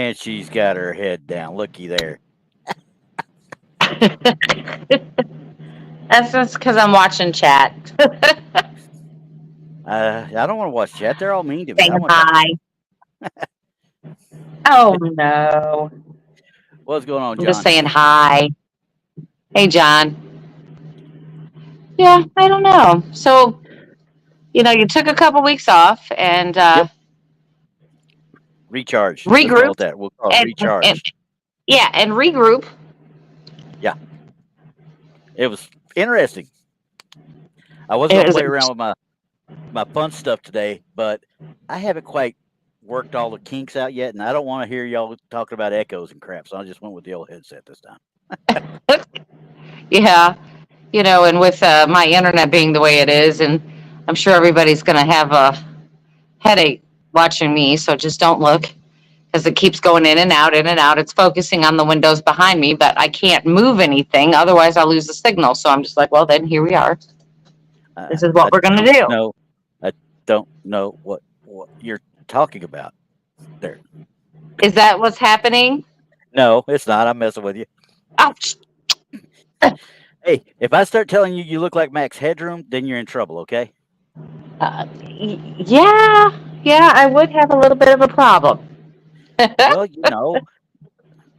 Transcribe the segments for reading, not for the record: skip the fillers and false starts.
And she's got her head down. Looky there. That's just because I'm watching chat. I don't want to watch chat. They're all mean to me. I Saying want to talk. hi. Oh no. What's going on, I'm just John? saying hi. Hey John. Yeah, I don't know. So, you took a couple weeks off and Yep. Recharge. Let's call it regrouped that. We'll call it and recharge. and regroup. Yeah. It was interesting. I was going to play around with my fun stuff today, but I haven't quite worked all the kinks out yet, and I don't want to hear y'all talking about echoes and crap, so I just went with the old headset this time. Yeah. And with my internet being the way it is, and I'm sure everybody's going to have a headache watching me, so just don't look because it keeps going in and out, in and out. It's focusing on the windows behind me, but I can't move anything. Otherwise, I'll lose the signal. So I'm just like, well, then here we are. This is what we're going to do. No, I don't know what you're talking about there. Is that what's happening? No, it's not. I'm messing with you. Ouch. Hey, if I start telling you you look like Max Headroom, then you're in trouble, okay? Yeah, I would have a little bit of a problem. Well,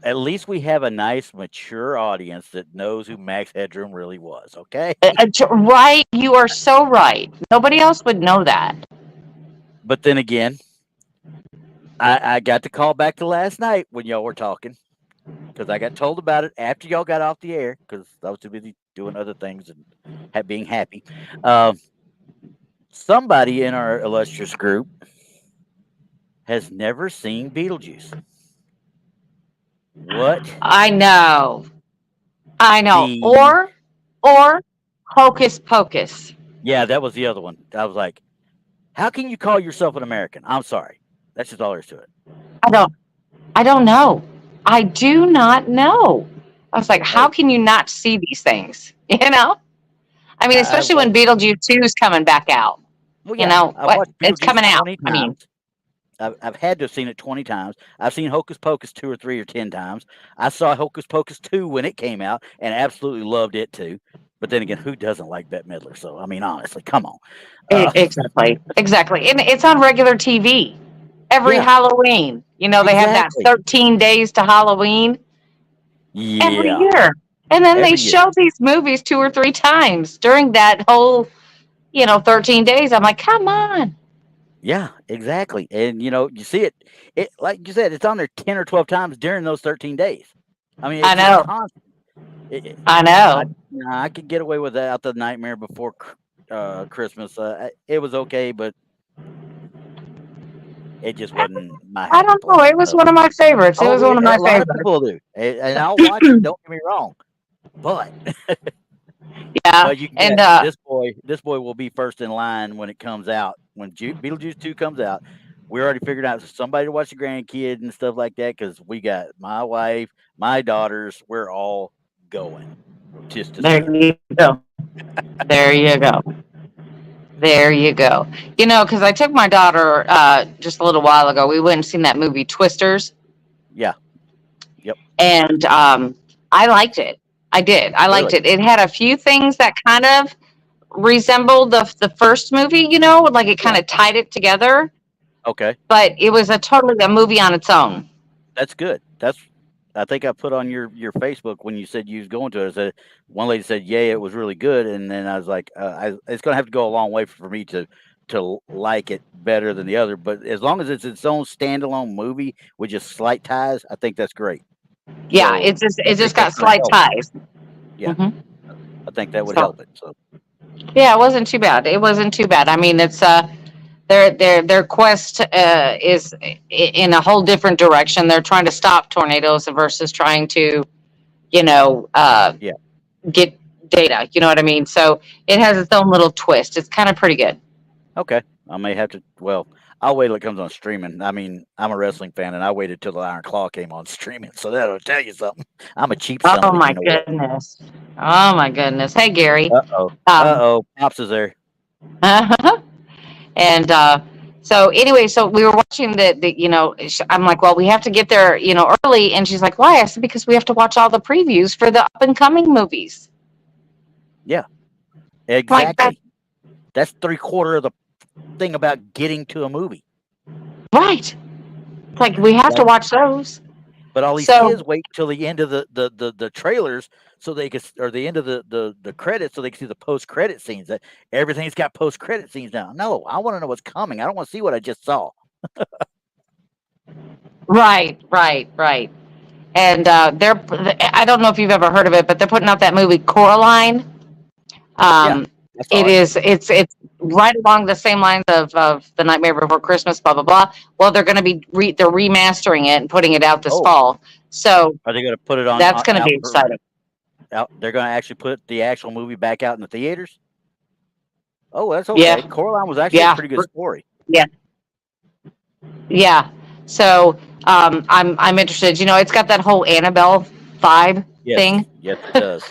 at least we have a nice, mature audience that knows who Max Headroom really was, okay? Right, you are so right. Nobody else would know that. But then again, I got to call back to last night when y'all were talking because I got told about it after y'all got off the air because I was too busy doing other things and being happy. Somebody in our illustrious group has never seen Beetlejuice. What? I know. Or Hocus Pocus. Yeah, that was the other one. I was like, how can you call yourself an American? I'm sorry. That's just all there is to it. I don't know. I do not know. I was like, how can you not see these things? I mean, especially when Beetlejuice 2 is coming back out. Well, yeah, it's coming out. I mean, I've had to have seen it 20 times. I've seen Hocus Pocus 2 or 3 or 10 times. I saw Hocus Pocus 2 when it came out and absolutely loved it too. But then again, who doesn't like Bette Midler? So, I mean, honestly, come on. Exactly. And it's on regular TV every Halloween. They have that 13 days to Halloween every year. And then they show these movies 2 or 3 times during that whole, 13 days. I'm like, come on. Yeah, exactly. And, you see it, like you said, it's on there 10 or 12 times during those 13 days. I mean, I know. I know. I could get away without the Nightmare Before Christmas. It was okay, but it just wasn't my. I don't know. It was one of my favorites. It was one of my favorites. A lot of people do, and I'll watch it. Don't get me wrong, but yeah. And this boy will be first in line when it comes out. When Beetlejuice 2 comes out, we already figured out somebody to watch the grandkid and stuff like that because we got my wife, my daughters. We're all going. Just to there you go. There you go. There you go. Because I took my daughter just a little while ago. We went and seen that movie Twisters. Yeah. Yep. And I liked it. I did. I liked it. It had a few things that kind of resembled the first movie, like it kind of tied it together. Okay. But it was totally a movie on its own. That's good. I think I put on your Facebook when you said you was going to it. I said, one lady said, yeah, it was really good. And then I was like, it's going to have to go a long way for me to like it better than the other. But as long as it's its own standalone movie with just slight ties, I think that's great. Yeah, so it just got slight ties. Yeah. Mm-hmm. I think that would help it. So. Yeah, it wasn't too bad. I mean, it's their quest is in a whole different direction. They're trying to stop tornadoes versus trying to, get data. You know what I mean? So it has its own little twist. It's kind of pretty good. Okay, I may have to. Well, I'll wait till it comes on streaming. I mean, I'm a wrestling fan, and I waited till the Iron Claw came on streaming, so that'll tell you something. I'm a cheap son. Oh my goodness! Oh my goodness! Hey, Gary. Uh oh. Pops is there. And So anyway, so we were watching I'm like, well, we have to get there, early. And she's like, why? I said, because we have to watch all the previews for the up and coming movies. Yeah, Like that, exactly. That's 3/4 of the thing about getting to a movie. right. Like we have to Like, watch those. but all these So kids wait till the end of the trailers so they can, or the end of the credits so they can see the post credit scenes. That everything's got post credit scenes now. No, I want to know what's coming. I don't want to see what I just saw. right. And I don't know if you've ever heard of it, but they're putting out that movie Coraline. Yeah, Um, I saw it. it's right along the same lines of The Nightmare Before Christmas, blah blah blah. Well, they're going to be they're remastering it and putting it out this Oh, fall. So are they going to put it on that's going to out be for exciting. out? They're going to actually put the actual movie back out in the theaters. Oh, that's Yeah, okay. Coraline was actually a yeah, pretty good story. yeah, yeah. So I'm interested. It's got that whole Annabelle vibe Yes, thing. yes, it does.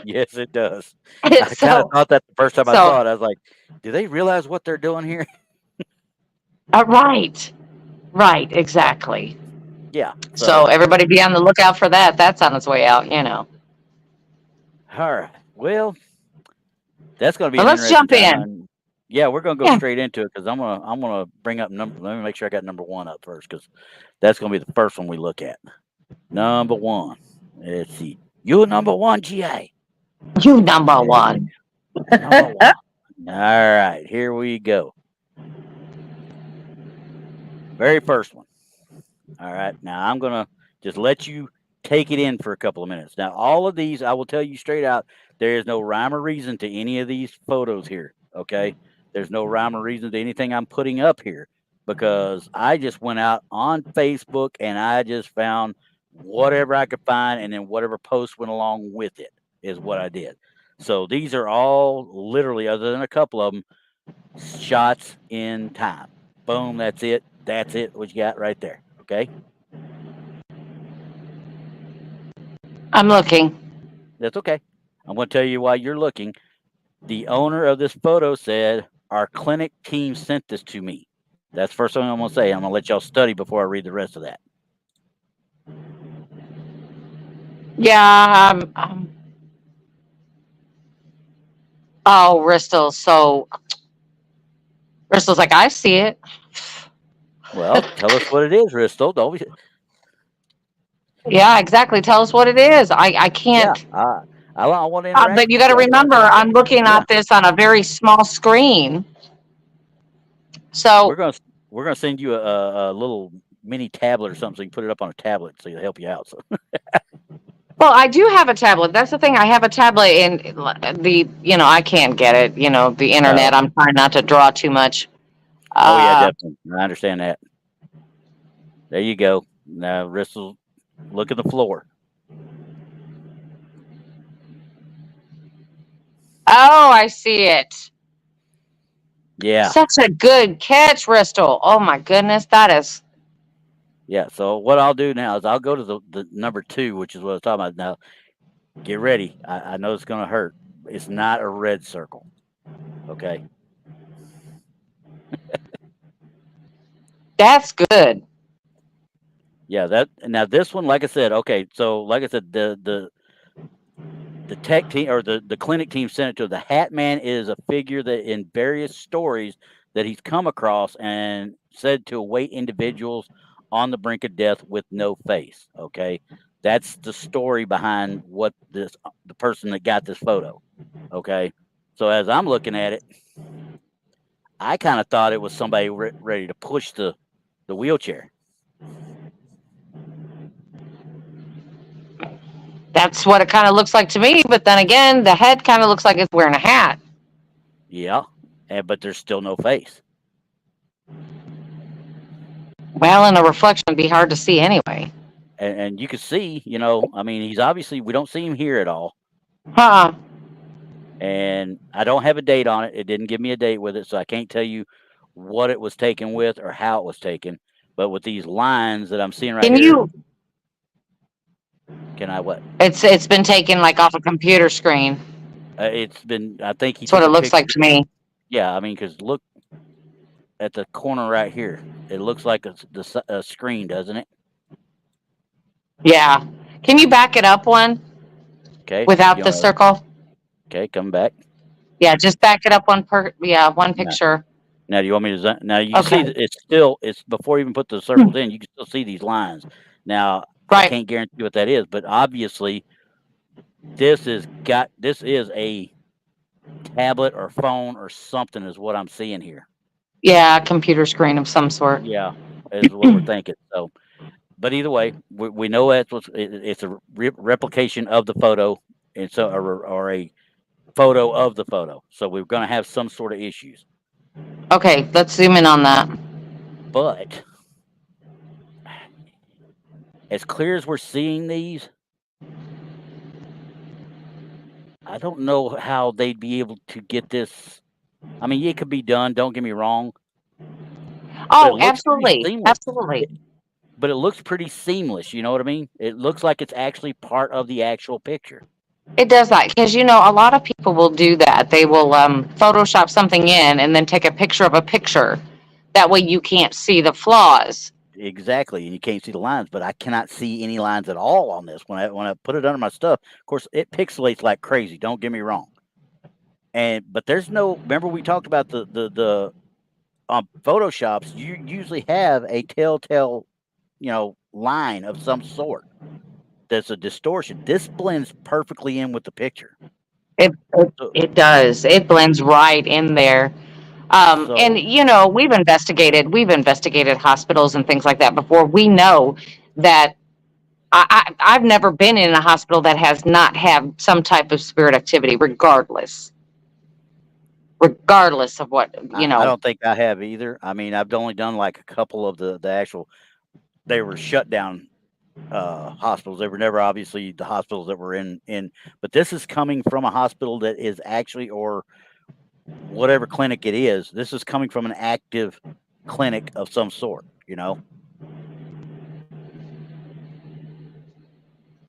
Yes, it does. I kind of so thought that the first time I so saw it. I was like, do they realize what they're doing here? right, exactly. Yeah. So So, everybody be on the lookout for that. That's on its way out. all right. Well, that's going to be But an let's interesting jump time. in. And yeah, we're going to go Yeah. straight into it because I'm gonna bring up number. Let me make sure I got number one up first because that's going to be the first one we look at. Number one. Let's see. You number one, GA. You number There you one. go. Number one. All right, here we go. Very first one. All right. Now I'm gonna just let you take it in for a couple of minutes. Now, all of these, I will tell you straight out, there is no rhyme or reason to any of these photos here. Okay. There's no rhyme or reason to anything I'm putting up here because I just went out on Facebook and I just found whatever I could find, and then whatever post went along with it is what I did. So these are all literally, other than a couple of them, shots in time. Boom. That's it. That's it. What you got right there. Okay. I'm looking. That's okay. I'm going to tell you why you're looking. The owner of this photo said, our clinic team sent this to me. That's the first thing I'm going to say. I'm going to let y'all study before I read the rest of that. Yeah. Oh, Bristol's like, I see it. Well, tell us what it is, Ristel. Don't we? Yeah, exactly. Tell us what it is. I Yeah. can't. I want to interact But you with got to you. That's what I'm remember, trying to I'm do. looking Yeah. at this on a very small screen. We're So, going to we're going to send you a little mini tablet or something so you can put it up on a tablet so it'll help you out. So well, I do have a tablet. That's the thing. I have a tablet, and I can't get it. The internet. I'm trying not to draw too much. oh yeah, definitely. I understand that. There you go. Now, Ristel, look at the floor. Oh, I see it. Yeah. Such a good catch, Bristol. Oh my goodness, that is. Yeah. So what I'll do now is I'll go to the number two, which is what I was talking about. Now, get ready. I know it's going to hurt. It's not a red circle. Okay. That's good. Yeah. Now this one, like I said, okay. So like I said, the tech team or the clinic team sent it to the Hat Man is a figure that in various stories that he's come across and said to await individuals on the brink of death with no face. Okay. That's the story behind what the person that got this photo. Okay. So as I'm looking at it, I kind of thought it was somebody ready to push the wheelchair. That's what it kind of looks like to me. But then again, the head kind of looks like it's wearing a hat. Yeah. But there's still no face. Well, in a reflection, it'd be hard to see anyway. And you can see, I mean, he's obviously, we don't see him here at all. Huh. And I don't have a date on it. It didn't give me a date with it, so I can't tell you what it was taken with or how it was taken. But with these lines that I'm seeing right here, can I what? It's been taken like off a computer screen. It's been. I think he. That's what it looks like to me. Yeah, I mean, because look, at the corner right here. It looks like a screen, doesn't it? Yeah. Can you back it up one Okay. without You the want circle? okay? Come back. Yeah, just back it up one Now, picture. now do you want me to? Now you can see Okay. that it's before you even put the circles in. You can still see these lines. Now I Right. can't guarantee what that is, but obviously this is a tablet or phone or something is what I'm seeing here. Yeah, computer screen of some sort. Yeah, is what we're thinking. So, but either way, we know it's a replication of the photo, and so or a photo of the photo. So we're going to have some sort of issues. Okay, let's zoom in on that. But as clear as we're seeing these, I don't know how they'd be able to get this. I mean, it could be done. Don't get me wrong, but it Oh, looks pretty absolutely. seamless. Absolutely. But it looks pretty seamless. You know what I mean? It looks like it's actually part of the actual picture. It does that because a lot of people will do that. They will Photoshop something in and then take a picture of a picture. That way you can't see the flaws. Exactly, and you can't see the lines, but I cannot see any lines at all on this. When I put it under my stuff, of course, it pixelates like crazy. Don't get me wrong. But there's no. Remember we talked about the photoshops. You usually have a telltale, line of some sort. That's a distortion. This blends perfectly in with the picture. So, It does. It blends right in there. And so we've investigated hospitals and things like that before. We know that I've never been in a hospital that has not had some type of spirit activity, regardless of what I don't think I have either. I mean, I've only done like a couple of the actual. They were shut down hospitals. They were never obviously the hospitals that were in, but this is coming from a hospital that is actually or whatever clinic it is. This is coming from an active clinic of some sort.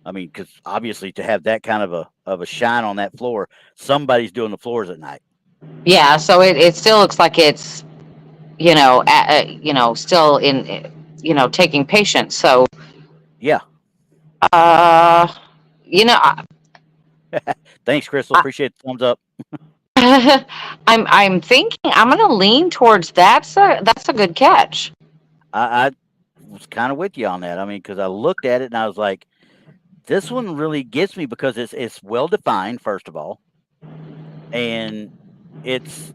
I mean, because obviously to have that kind of a shine on that floor, somebody's doing the floors at night. Yeah, so it still looks like it's still in taking patients. So Yeah. uh, you know, I, Thanks, Crystal. Appreciate the thumbs up. I'm thinking I'm gonna lean towards that's a good catch. I was kind of with you on that. I mean, because I looked at it and I was like, this one really gets me because it's well defined, first of all, and it's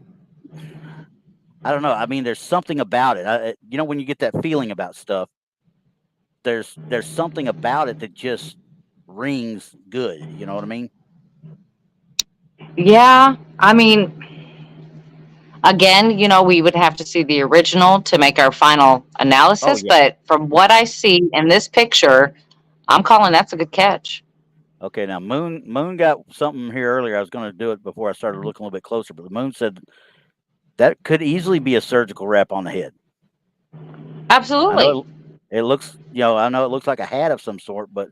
I don't know. I mean, there's something about it. When you get that feeling about stuff, there's something about it that just rings good. You know what I mean? Yeah, I mean, again, we would have to see the original to make our final Oh analysis. yeah. But from what I see in this picture, I'm calling that's a good catch. Okay. Now Moon got something here earlier. I was going to do it before I started looking a little bit closer, but the Moon said that could easily be a surgical wrap on the head. I Absolutely. know it looks. I know it looks like a hat of some sort, but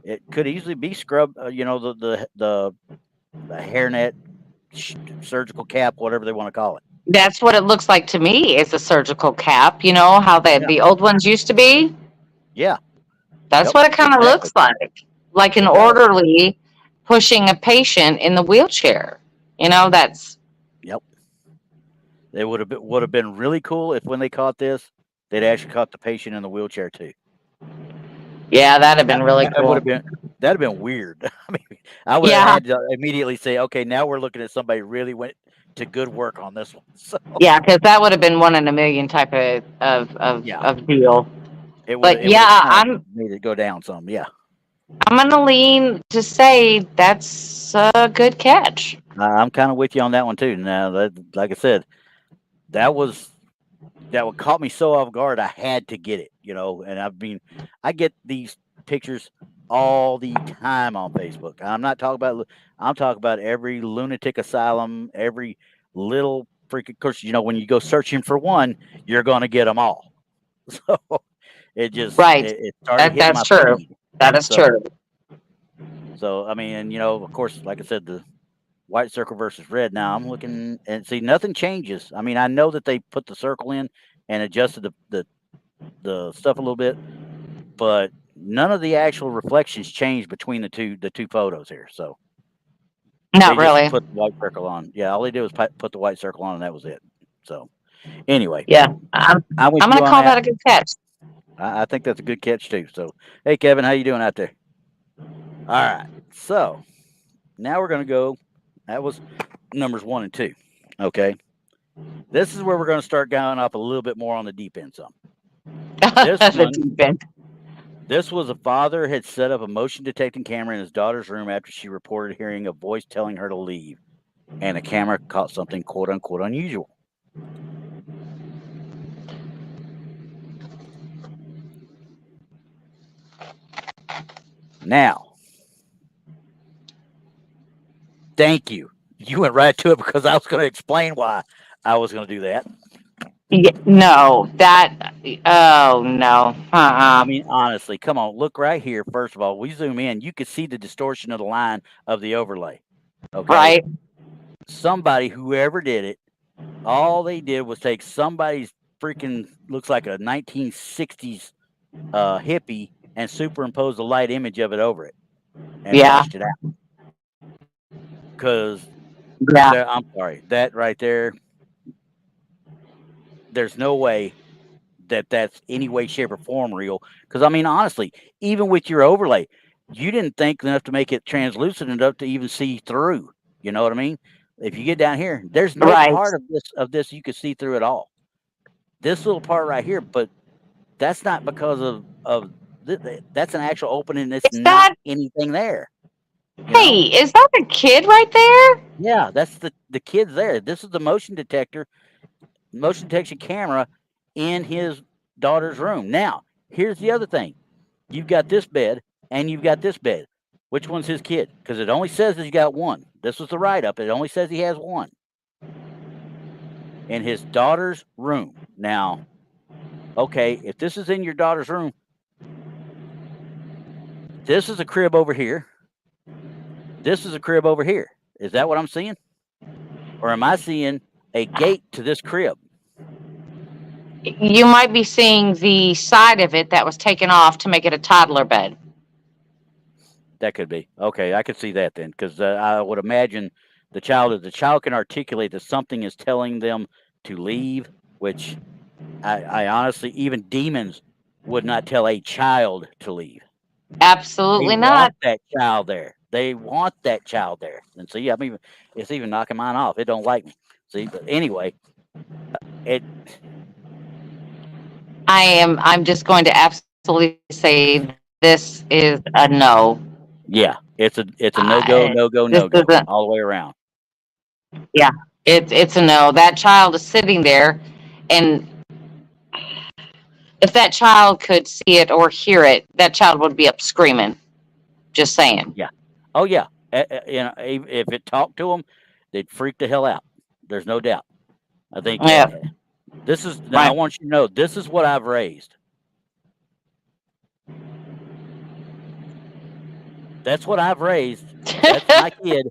it could easily be scrub. The hairnet, surgical cap, whatever they want to call it. That's what it looks like to me is a surgical cap. You know how Yeah. the old ones used to be? Yeah. That's Yep. what it kind of Exactly. looks like an It does. orderly pushing a patient in the wheelchair. That's Yep. It would have been really cool if when they caught this, they'd actually caught the patient in the wheelchair too. yeah, that'd have That been really that would cool. have been that'd have been weird. I mean, I would have Yeah, had to immediately say, okay, now we're looking at somebody really went to good work on this one. So yeah, because that would have been one in a million type yeah, of deal. it would But it would have yeah, kind of made it go down some. Yeah, I'm gonna lean to say that's a good catch. I'm kind of with you on that one too. Now, like I said, that was that would caught me so off guard. I had to get it. And I get these pictures all the time on Facebook. I'm talking about every lunatic asylum, every little freaking. Of course, when you go searching for one, you're going to get them all. So Right. it started That hitting that's my true. feed. That is So true. so I mean, of course, like I said, white circle versus red. Now I'm looking and see nothing changes. I mean, I know that they put the circle in and adjusted the stuff a little bit, but none of the actual reflections change between the two photos here. So Not they just really. put the white circle on. Yeah, all they did was put the white circle on, and that was it. So anyway, Yeah, I'm with I'm you gonna on call that. that a good catch. I think that's a good catch too. So hey, Kevin, how you doing out there? All right. So now we're gonna go. That was numbers 1 and 2. Okay. This is where we're going to start going up a little bit more on the deep end. Some this The one, deep end. this was a father had set up a motion detecting camera in his daughter's room after she reported hearing a voice telling her to leave, and the camera caught something quote unquote unusual. Now, thank you. You went right to it because I was going to explain why I was going to do that. Yeah, no, that. Oh no. I mean, honestly, come on, look right here. First of all, we zoom in, you can see the distortion of the line of the overlay. Okay. Right. Somebody, whoever did it, all they did was take somebody's freaking looks like a 1960s hippie and superimpose a light image of it over it and Yeah. washed it out. Because Yeah. I'm sorry, that right there, there's no way that that's any way, shape, or form real. Because I mean, honestly, even with your overlay, you didn't think enough to make it translucent enough to even see through. You know what I mean? If you get down here, there's no Right. part of this you can see through at all. This little part right here, but that's not because of that's an actual opening. It's Is not that? anything there. You Hey, know? is that the kid right there? Yeah, that's the kid's there. This is the motion detection camera in his daughter's room. Now, here's the other thing: you've got this bed and you've got this bed. Which one's his kid? Because it only says he's got one. This was the write up. It only says he has one in his daughter's room. Now, okay, if this is in your daughter's room, this is a crib over here. This is a crib over here. Is that what I'm seeing? Or am I seeing a gate to this crib? You might be seeing the side of it that was taken off to make it a toddler bed. That could be. Okay, I could see that then, because I would imagine if the child can articulate that something is telling them to leave, which I honestly, even demons would not tell a child to leave. They Absolutely want not. that child there. They want that child there. And see, it's even knocking mine off. It don't like me. See, but anyway, it I'm just going to absolutely say this is a no. yeah, it's a no go, I, no go, this no go isn't. all the way around. Yeah, it's a no. That child is sitting there, and if that child could see it or hear it, that child would be up screaming. Just saying. Yeah. Oh yeah. You know, if it talked to them, they'd freak the hell out. There's no doubt. I think Yeah. this is now. I Right. want you to know this is what I've raised. That's what I've raised. That's my kid.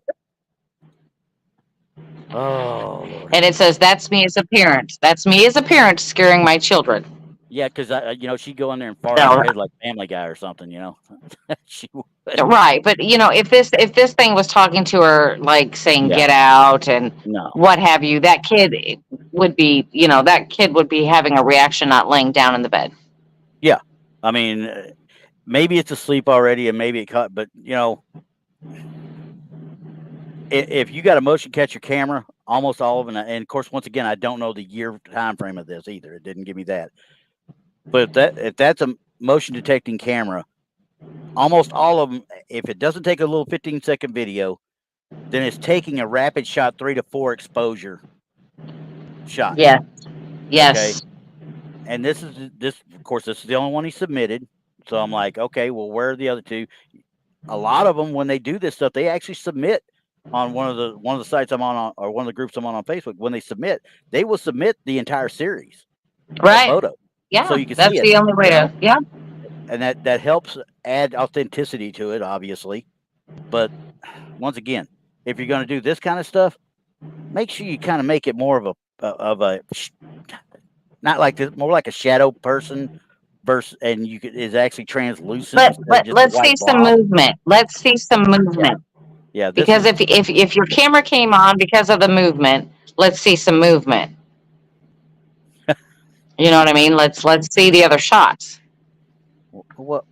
Oh Lord. And it says that's me as a parent. That's me as a parent scaring my children. Yeah, because she'd go in there and fart on No, her head like Family Guy or something. She would. right, but if this thing was talking to her like saying Yeah. get out and No. what have you, that kid would be having a reaction, not laying down in the bed. Yeah. I mean, maybe it's asleep already, and maybe it caught. But if you got a motion capture camera, almost all of them, and of course, once again, I don't know the year time frame of this either. It didn't give me that. But if that's a motion detecting camera, almost all of them, if it doesn't take a little 15-second video, then it's taking a rapid shot 3 to 4 exposure shot. Yeah. Okay. Yes. And this of course, this is the only one he submitted. So I'm like, okay, well, where are the other two? A lot of them, when they do this stuff, they actually submit on one of the sites I'm on, or one of the groups I'm on Facebook. When they submit, they will submit the entire series of Right. photos, Yeah. so you can That's see it. the only way to. Yeah. And that helps add authenticity to it, obviously. But once again, if you're going to do this kind of stuff, make sure you kind of make it more of a not like this, more like a shadow person versus, and you could is actually translucent instead of just a Let's see white some blob. movement. Let's see some movement. Yeah, this Because is if your camera came on because of the movement, let's see some movement. You know what I mean? Let's see the other shots. what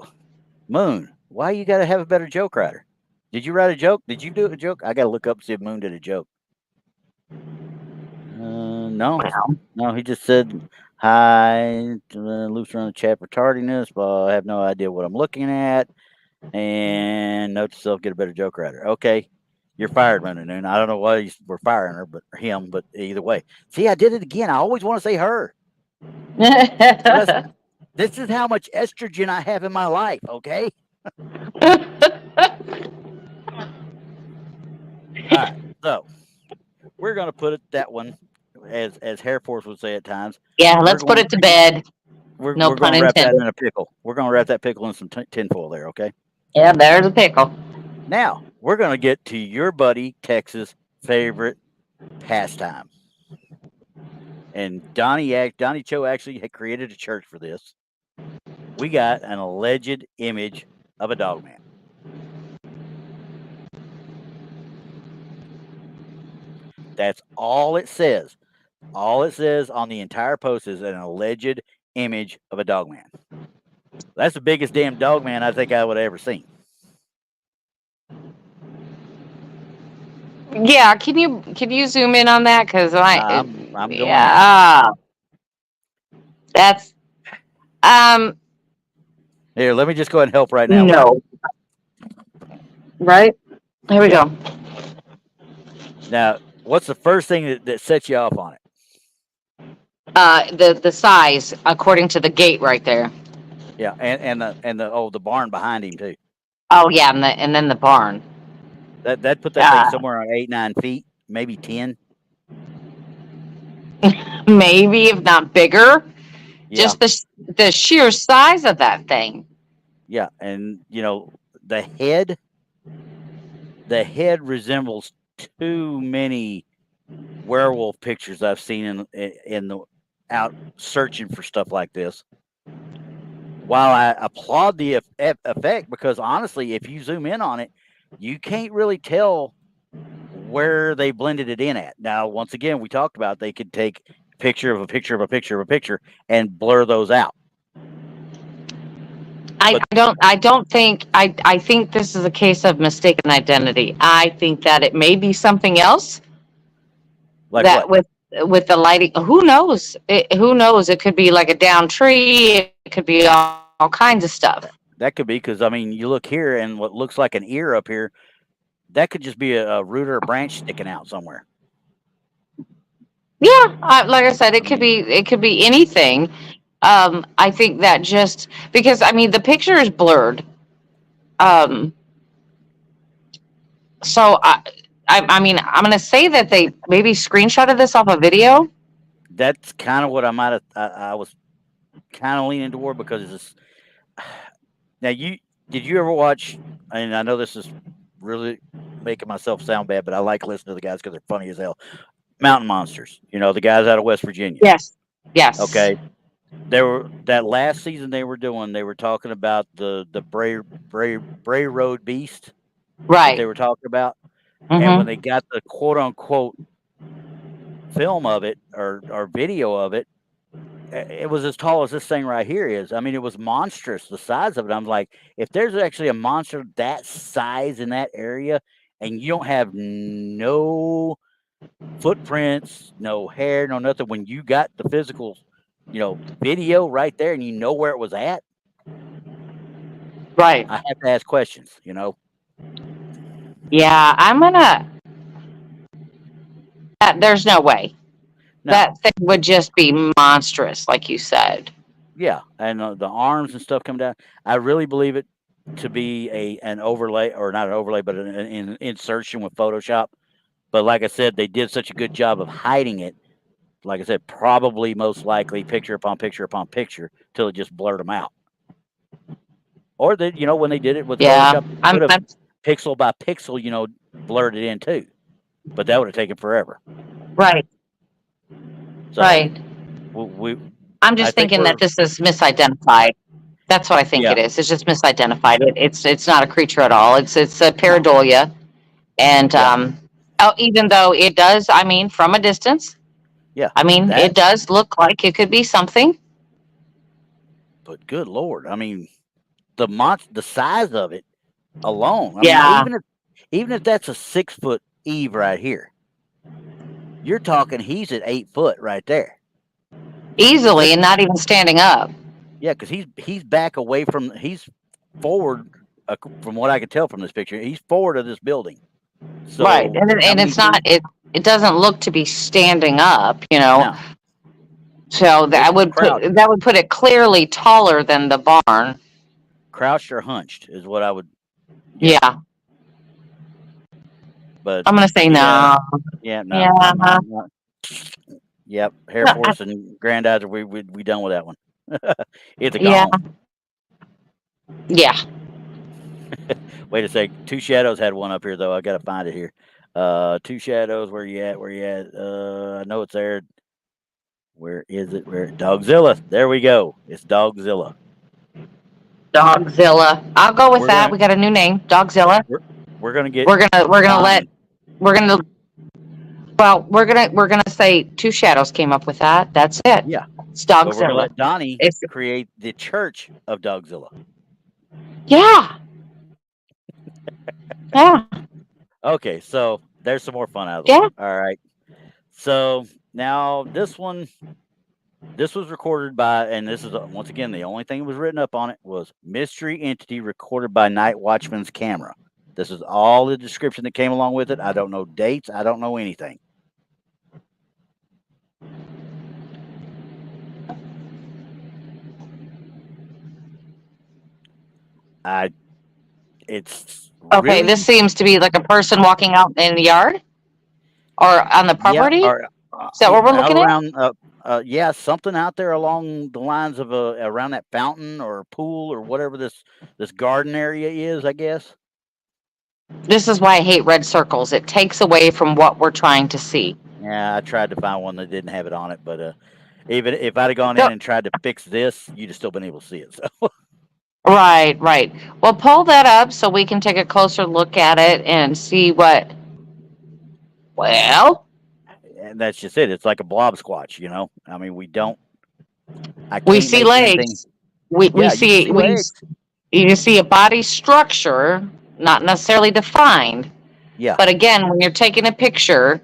Moon. Why you got to have a better joke writer? Did you write a joke? Did you do a joke? I got to look up see if Moon did a joke. No, Well, no. He just said hi. Loose around the chat for tardiness, but I have no idea what I'm looking at. And note to self: get a better joke writer. Okay, you're fired, Moon and Noon. I don't know why we're firing her, but him. But either way, see, I did it again. I always want to say her. This is how much estrogen I have in my life. Okay. All right, so we're going to put it that one, as Hair Force would say at times. yeah, We're let's put going it to bed. No we're going pun to wrap that intended. in a pickle. We're going to wrap that pickle in some tinfoil there. Okay. Yeah, there's a pickle. Now we're going to get to your buddy Texas' favorite pastime, and Donnie Cho actually had created a church for this. We got an alleged image of a dog man. That's all it says. All it says on the entire post is an alleged image of a dog man. That's the biggest damn dog man I think I would have ever seen. Yeah, can you zoom in on that? Because I'm going in. yeah, that's Here, let me just go ahead and help right now. no, right? Here we Yeah. go. Now, what's the first thing that sets you off on it? The size according to the gate right there. Yeah, and the barn behind him too. Oh yeah, and then the barn. That put that thing somewhere on 8-9 feet, maybe 10. Maybe if not bigger. Yeah. Just the sheer size of that thing. Yeah, and the head resembles too many werewolf pictures I've seen in the out searching for stuff like this. While I applaud the effect, because honestly, if you zoom in on it, you can't really tell where they blended it in at. Now, once again, we talked about they could take a picture of a picture of a picture of a picture and blur those out. I think this is a case of mistaken identity. I think that it may be something else. Like that what? with the lighting, who knows? Who knows? It could be like a down tree. It could be all kinds of stuff. That could be because you look here and what looks like an ear up here, that could just be a root or a branch sticking out somewhere. Yeah, like I said, it could be anything. I think that just because the picture is blurred. So I'm going to say that they maybe screenshotted this off a video. That's kind of what I was kind of leaning toward because it's now did you ever watch? And I know this is really making myself sound bad, but I like listening to the guys because they're funny as hell. Mountain Monsters, the guys out of West Virginia. Yes. Okay. That last season they were talking about the Bray Road Beast. Right. That they were talking about. Mm-hmm. And when they got the quote unquote film of it or video of it, it was as tall as this thing right here is. It was monstrous, the size of it. I'm like, if there's actually a monster that size in that area and you don't have no footprints, no hair, no nothing, when you got the physical, video right there and you know where it was at. Right. I have to ask questions, Yeah, there's no way. No. That thing would just be monstrous, like you said. Yeah, and the arms and stuff come down. I really believe it to be an overlay, or not an overlay, but an insertion with Photoshop. But like I said, they did such a good job of hiding it. Like I said, probably most likely picture upon picture upon picture till it just blurred them out. Or when they did it with Photoshop, pixel by pixel, blurred it in too. But that would have taken forever. Right. So Right. I'm I just think thinking that we're this is misidentified. That's what I think yeah, it is. It's just misidentified. It's not a creature at all. It's a no, pareidolia, and yeah, even though it does, I mean, from a distance, yeah. I mean, That, it does look like it could be something. but good Lord, I mean, the size of it alone. I mean, Yeah, even if that's a 6 foot Eve right here, you're talking he's at 8 foot right there. Because easily, and not even standing up. yeah, because he's back away from he's forward from what I can tell from this picture. He's forward of this building. Right, So how and many it's not feet? it doesn't look to be standing up. No, So it's crouched, that would put it clearly taller than the barn. crouched or hunched is what I would. Yeah, Yeah, but I'm gonna say yeah, no. yeah, no, Yeah, I'm not. Yep, Hair Force and Granddad's are we done with that one. It's a yeah, gone. yeah. Wait a sec. Two Shadows had one up here though. I gotta find it here. Two Shadows, where you at? Where you at? I know it's there. Where is it? Where Dogzilla? There we go. It's Dogzilla. Dogzilla. I'll go with We're that. gonna We got a new name, Dogzilla. we're gonna get We're gonna let Donnie. we're gonna well we're gonna say Two Shadows came up with that. That's it. Yeah, It's but we're gonna Dogzilla. let Donnie It's create the Church of Dogzilla. yeah, yeah, Okay, so there's some more fun out of the way. yeah. All right. So now this one, this was recorded by, and this is once again the only thing that was written up on it was mystery entity recorded by night watchman's camera. This is all the description that came along with it. I don't know dates. I don't know anything. It's Okay, this really, seems to be like a person walking out in the yard or on the yeah, property. or Is that what we're out looking at? around, yeah, something out there along the lines of around that fountain or pool or whatever this garden area is, I guess. This is why I hate red circles. It takes away from what we're trying to see. Yeah, I tried to find one that didn't have it on it, but even if I'd have gone in So, and tried to fix this, you'd have still been able to see it. So, right, right. Well, pull that up so we can take a closer look at it and see what. Well, and that's just it. It's like a blob squatch, I mean, I we can't see make anything. legs. We Yeah, you can see see legs. you see a body structure, not necessarily defined. Yeah, But again, when you're taking a picture,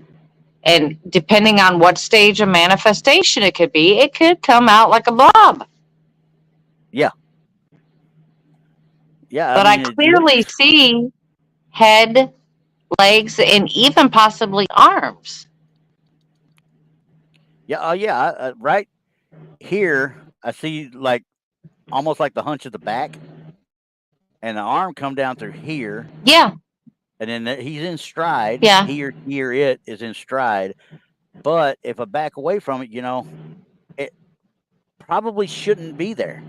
and depending on what stage of manifestation it could be, it could come out like a blob. yeah, yeah. I But I mean, it clearly looks. see head, legs, and even possibly arms. Yeah, oh yeah. Right here, I see like almost like the hunch of the back, and the arm come down through here, Yeah, and then he's in stride. yeah. He or it is in stride. But if I back away from it, it probably shouldn't be there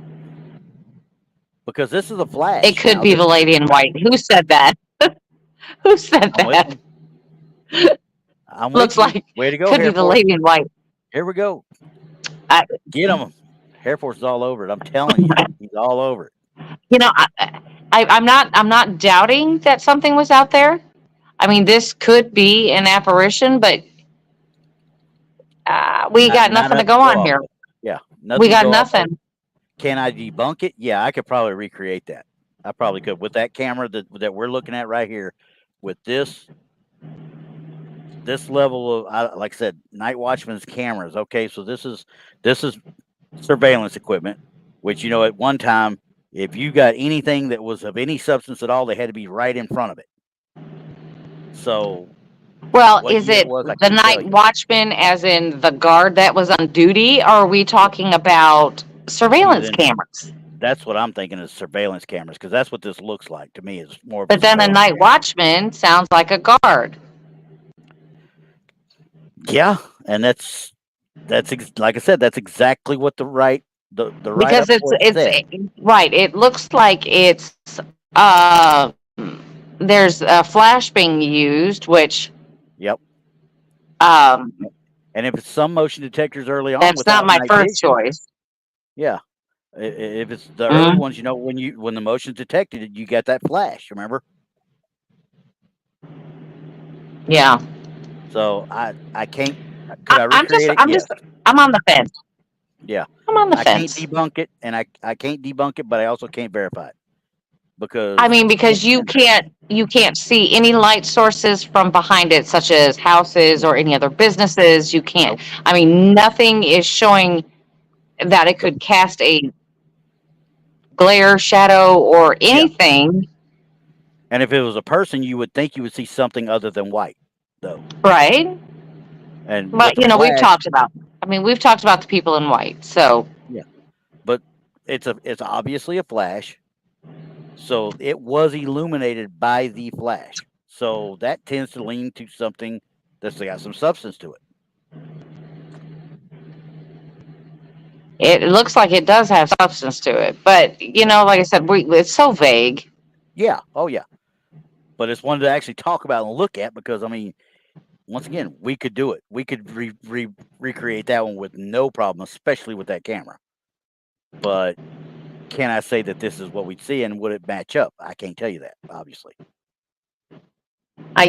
because this is a It flash. could Now be the lady in white. Who said that? Who said I'm with that? you. I'm with Looks you. like Way to go, could be Hair the Force. lady in white. Here we go. I, Get him. Hair Force is all over it. I'm telling you, he's all over it. you know, I'm not doubting that something was out there. I mean, this could be an apparition, but we got Not nothing to enough to go go on off here. of. Yeah, We nothing to got go off of. nothing. Can I debunk it? Yeah, I could probably recreate that. I probably could with that camera that we're looking at right here, with this level of, like I said, night watchman's cameras. Okay, so this is surveillance equipment, which at one time, if you got anything that was of any substance at all, they had to be right in front of it. So Well, what is year it it was, I the couldn't tell night you. watchman, as in the guard that was on duty, or are we Yeah, talking about he was surveillance in. cameras? That's what I'm thinking is surveillance cameras, because that's what this looks like to me. It's more of a But then a surveillance night camera. watchman sounds like a guard. Yeah, and like I said, that's exactly what the write Because up was said. right. It looks like it's uh there's a flash being used, which Yep. um, And if it's some motion detectors early on that's not without my night first vision, choice. yeah. If it's the early Mm, ones, when the motion's detected, you get that flash. Remember? yeah, So I can't. Could I I'm just recreate it? I'm Yes. just I'm on the fence. Yeah. I'm on the I can't fence. debunk it, and I can't debunk it, but I also can't verify it I because mean, because once again, you can't see any light sources from behind it, such as houses or any other businesses. You can't. nope. I mean, nothing is showing that it So, could cast a glare, shadow, or yeah. anything. And if it was a person, you would think you would see something other than white, though. Right? And with But the we've flash, talked about. I mean, we've talked about the people in white. So yeah. But it's obviously a flash, so it was illuminated by the flash. So that tends to lean to something that's got some substance to it. it looks like it does have substance to it. But like I said, it's so vague. Yeah. Oh yeah. But it's one to actually talk about and look at because I mean, once again, we could do it. We could recreate that one with no problem, especially with that camera. But can I say that this is what we'd see and would it match up? I can't tell you that, obviously.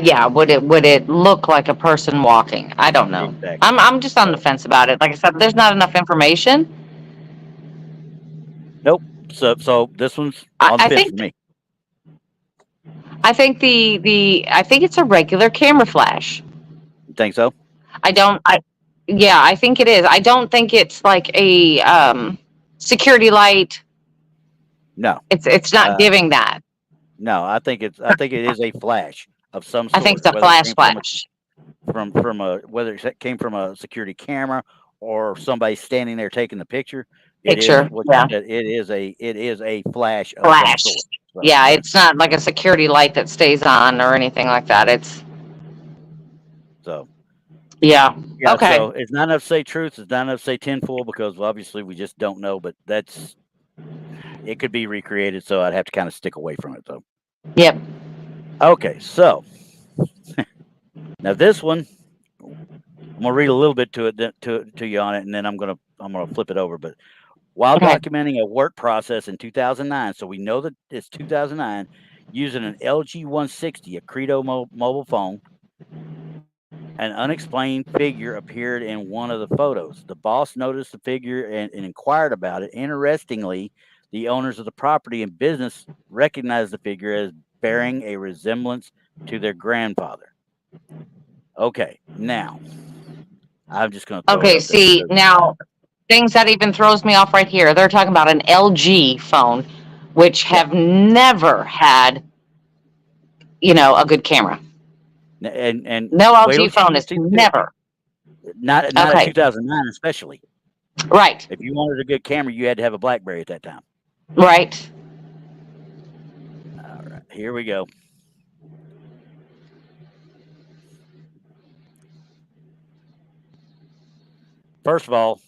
Yeah, would it look like a person walking? I don't know. Exactly. I'm just on the So fence about it. Like I said, there's not enough information. nope. So this one's I, on the I fence for think me. I think I think it's a regular camera flash. You think so? I don't. I Yeah, I think it is. I don't think it's like a security light. No. It's not Uh, giving that. no. I think it is a flash of some I think sort, it's a whether it flash came from flash a whether it came from a security camera or somebody standing there taking the picture. It is picture. what you Yeah, said. It is a flash of some flash. sort. So Yeah, it's not like a security light that stays on or anything like that. It's so yeah. yeah. Okay. So it's not enough to say truth. It's not enough to say tinfoil because obviously we just don't know. But it could be recreated. So I'd have to kind of stick away from it though. Yep. Okay. So now this one, I'm gonna read a little bit to it to you on it, and then I'm gonna flip it over. But while Okay. documenting a work process in 2009, so we know that it's 2009, using an LG 160, a Credo mobile phone, an unexplained figure appeared in one of the photos. The boss noticed the figure and inquired about it. Interestingly, the owners of the property and business recognized the figure as bearing a resemblance to their grandfather. Okay, now I'm just going to throw it Okay. up there See because now, things that even throws me off right here. They're talking about an LG phone, which yeah, have never had a good camera. and No wait till LG you phone is see the picture. never. Not at Okay. 2009, especially. Right. If you wanted a good camera, you had to have a BlackBerry at that time. Right. All right, here we go. First of all,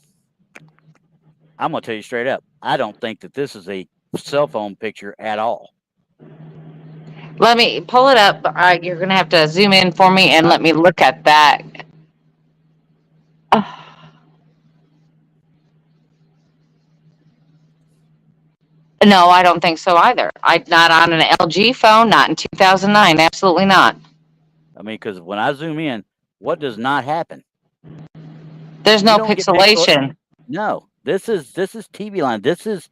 I'm going to tell you straight up. I don't think that this is a cell phone picture at all. Let me pull it up. You're gonna have to zoom in for me and I, let me look at that. No, I don't think so either. I Not on an LG phone, not in 2009. Absolutely not. I mean, because when I zoom in, what does not happen? There's You no don't get pixel. pixelation. No, this is TV line. This is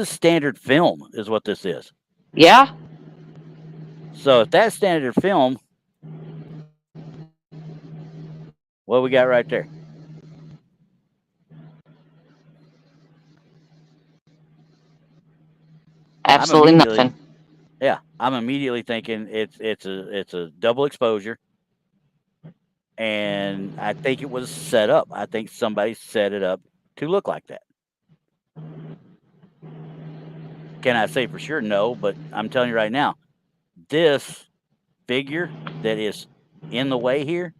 standard film, is what this is. Yeah, So if that's standard film, what we got right there? I'm absolutely immediately, nothing. yeah, I'm immediately thinking it's a double exposure, and I think it was set up. I think somebody set it up to look like that. Can I say for sure? No, but I'm telling you right now, this figure that is in the way here,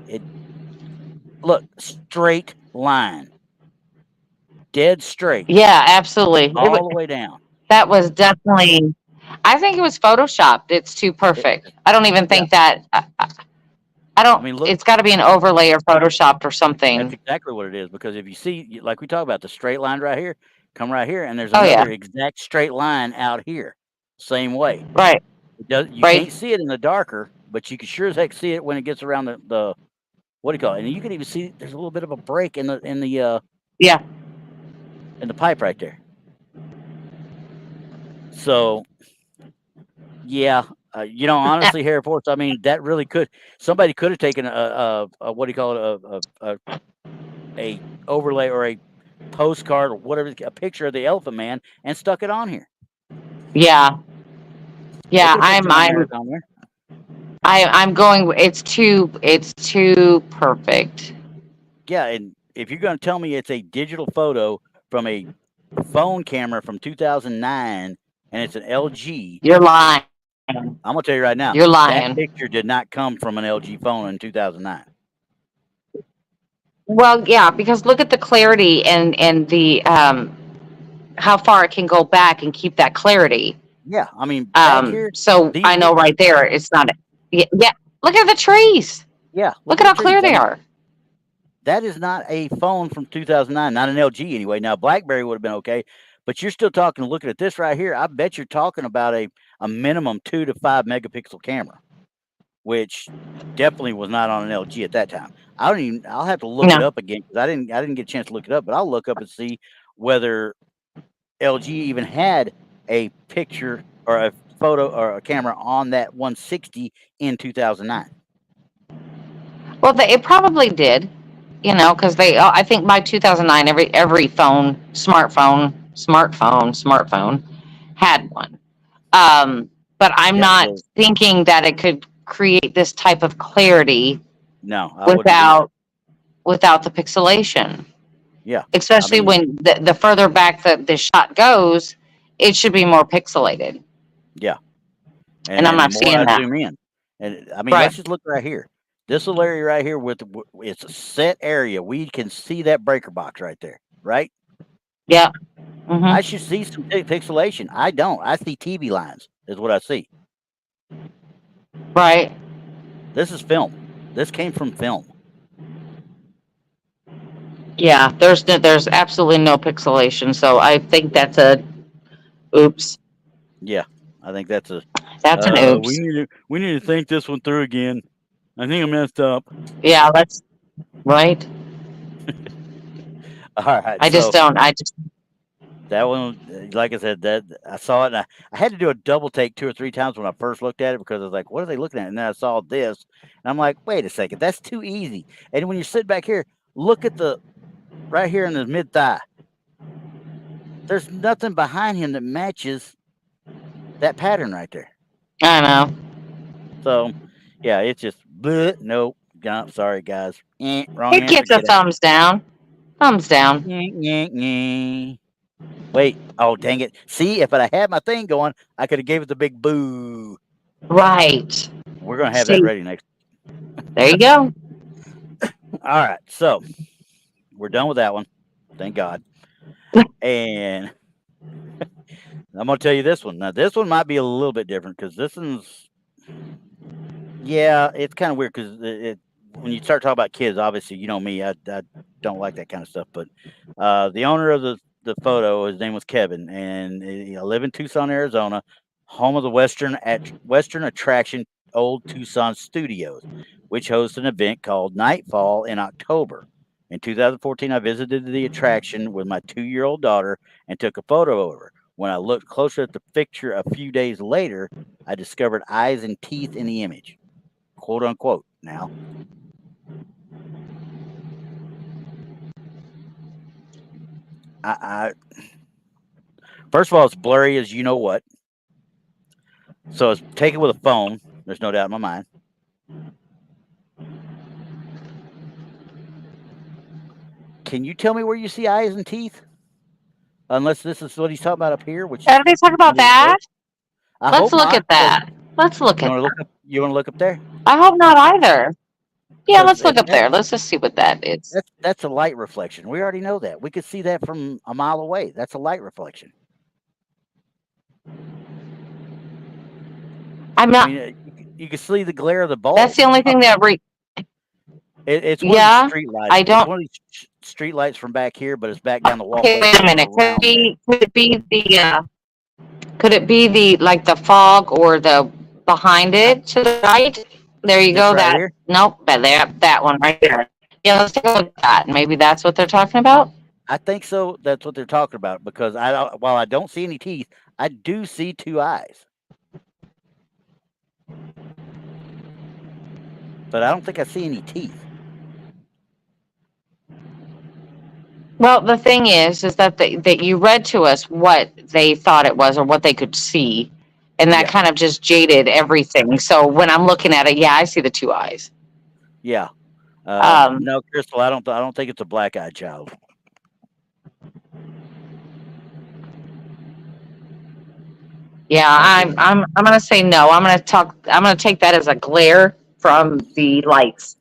it look straight line, dead straight, Yeah, absolutely. all the way down. That was definitely. I think it was photoshopped. It's too It, perfect. I don't even yeah, think that. I I don't. mean, look, It's got to be an overlay or photoshopped or that's something. exactly what it is. Because if you see, like we talk about, the straight line right here, come right here, and there's Oh yeah, another exact straight line out here, same way. right, It does. You right. can't see it in the darker, but you can sure as heck see it when it gets around the what do you call it? And you can even see there's a little bit of a break Yeah, in the pipe right there. So yeah, honestly, Harry Force. I mean, that really could somebody could have taken a what do you call it a overlay or a postcard or whatever, a picture of the Elephant Man and stuck it on here. yeah, They yeah. could have put John Mayer on there. I'm going. It's too perfect. Yeah, and if you're going to tell me it's a digital photo from a phone camera from 2009 and it's an LG, You're lying. I'm going to tell you right now, You're that lying. picture did not come from an LG phone in 2009. Well, yeah, because look at the clarity and the how far it can go back and keep that clarity. Yeah, I mean, back here, So these I know right there, it's not. Yeah, yeah. Look at the trees. yeah, Look look at at the how trees. clear I they mean, are. that is not a phone from 2009, not an LG anyway. Now, BlackBerry would have been okay, but you're still talking, looking at this right here, I bet you're talking about a minimum 2 to 5 megapixel camera, which definitely was not on an LG at that time. I'll have to look it No, up again because I didn't get a chance to look it up, but I'll look up and see whether LG even had a picture or a photo or a camera on that 160 in 2009. well, it probably did. Because they. I think by 2009, every phone, smartphone had one. But I'm Yeah, not well, thinking that it could create this type of clarity no, I wouldn't either. without the pixelation. Yeah, I Especially mean, when the further back the shot goes, it should be more pixelated. yeah. And I'm And the not more seeing I that. zoom in, and I mean, Right. let's just look right here. This little area right here it's a set area. We can see that breaker box right there, right? Yeah. I Hmm. should see some pixelation. I don't. I see TV lines is what I see. Right. This is film. This came from film. Yeah. There's absolutely no pixelation. So I think that's a oops. Yeah, I think that's a. That's an oops. We need to think this one through again. I think I messed up. Yeah. That's right. All right, I just so don't. I just. that one, like I said, that I saw it, and I had to do a double take 2 or 3 times when I first looked at it because I was like, "What are they looking at?" And then I saw this, and I'm like, "Wait a second, that's too easy." And when you sit back here, look at the right here in the mid thigh. There's nothing behind him that matches that pattern right there. I know. So, yeah, it's just bleh, nope. Sorry, guys. Wrong It answer. gets a Get out. thumbs down. Thumbs down. Wait. Oh, dang it. See, if I had my thing going, I could have gave it the big boo. Right. We're gonna have that See. ready next. There you go. All right, so we're done with that one. Thank God. And I'm gonna tell you this one. Now, this one might be a little bit different because this one's, yeah, it's kind of weird because when you start talking about kids, obviously, you know me, I don't like that kind of stuff. But the owner of the photo, his name was Kevin, and I live in Tucson, Arizona, home of the Western Attraction Old Tucson Studios, which hosts an event called Nightfall in October. In 2014, I visited the attraction with my 2-year-old daughter and took a photo of her. When I looked closer at the picture a few days later, I discovered eyes and teeth in the image, quote unquote. Now, I first of all, it's blurry as you know what. So it's taken with a phone. There's no doubt in my mind. Can you tell me where you see eyes and teeth? Unless this is what he's talking about up here, which Did they talk about under his that? face. I Let's hope look not. at that. Let's look You at want to look that. up? You want to look up there? I hope not either. Yeah, Because let's look up there. Let's just see what that is. that's a light reflection. We already know that. We could see that from a mile away. That's a light reflection. I'm I not. mean, you can see the glare of the That's bulb. the only thing that It's one of these yeah. street lights. I It's don't. one of these street lights from back here, but it's back down the Okay, walkway, wait so a it's minute. around there. Could it be the could it be the like the fog or the behind I, it to the right? There you this go. right That here. nope. But there, that one right there. Yeah, let's take a look at that. Maybe that's what they're talking about. I think so. That's what they're talking about because while I don't see any teeth, I do see two eyes, but I don't think I see any teeth. Well, the thing is that that you read to us what they thought it was or what they could see, and that Yeah, kind of just jaded everything. So when I'm looking at it, yeah, I see the two eyes. yeah. Um, No, Crystal, I don't think it's a black-eyed child. yeah, I don't think. I'm gonna say no. I'm gonna talk. I'm gonna take that as a glare from the lights.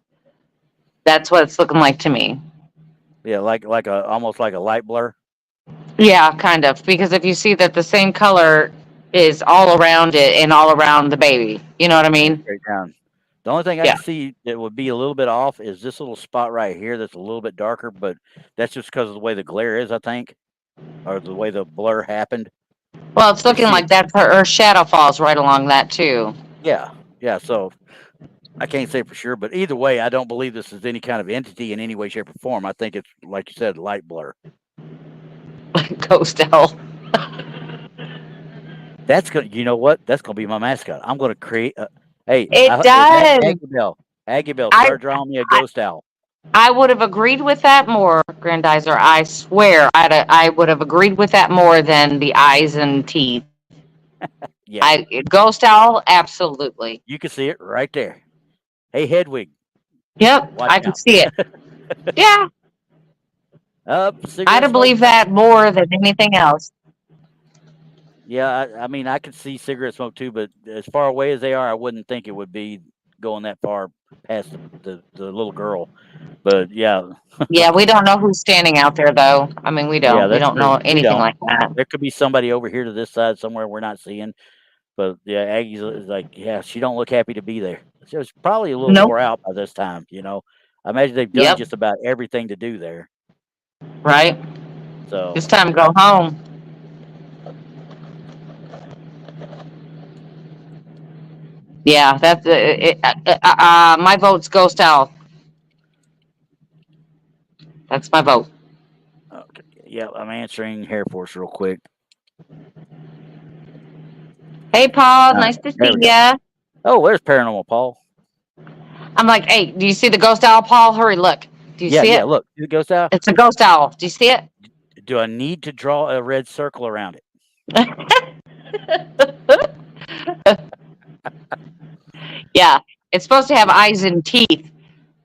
That's what it's looking like to me. Yeah, like a almost like a light blur. Yeah, kind of. Because if you see that the same color is all around it and all around the baby, you know what I And mean? straight down. The only thing I Yeah. can see that would be a little bit off is this little spot right here that's a little bit darker, but that's just because of the way the glare is, I think, or the way the blur happened. Well, it's You looking see it? like that's her shadow falls right along that too. Yeah, yeah. So I can't say for sure, but either way, I don't believe this is any kind of entity in any way, shape, or form. I think it's like you said, light blur. Ghost owl. That's gonna, you know what? That's gonna be my mascot. I'm gonna create. Hey, It is that does. Aggie Bell? Aggie Bell, I start drawing me a I, ghost owl. I would have agreed with that more, Grandizer. I swear, I would have agreed with that more than the eyes and teeth. Yeah, I ghost owl, absolutely. you can see it right there. Hey, Hedwig, Yep, watch I could out. see it. Yeah, Up, I'd cigarette have smoke. believed that more than anything else. Yeah, I mean, I could see cigarette smoke too, but as far away as they are, I wouldn't think it would be going that far past the little girl. But yeah, Yeah, we don't know who's standing out there, though. I mean, we yeah, don't. We that's don't know true. We anything don't. like that. There could be somebody over here to this side somewhere we're not seeing. But yeah, Aggie's is like, yeah, she don't look happy to be there. She was probably a little Nope. wore out by this time. I imagine they've done Yep. just about everything to do there. Right. It's So time to go home. Yeah, that's my vote's Ghost Owl. That's my vote. okay, yeah, I'm answering Hair Force real quick. Hey, Paul. All right, Nice to there see we go. ya. Oh, there's Paranormal Paul. I'm like, hey, do you see the ghost owl, Paul? Hurry, look. Do you Yeah, see yeah. it? Look, see the ghost owl. It's a ghost owl. Do you see it? Do I need to draw a red circle around it? Yeah, it's supposed to have eyes and teeth,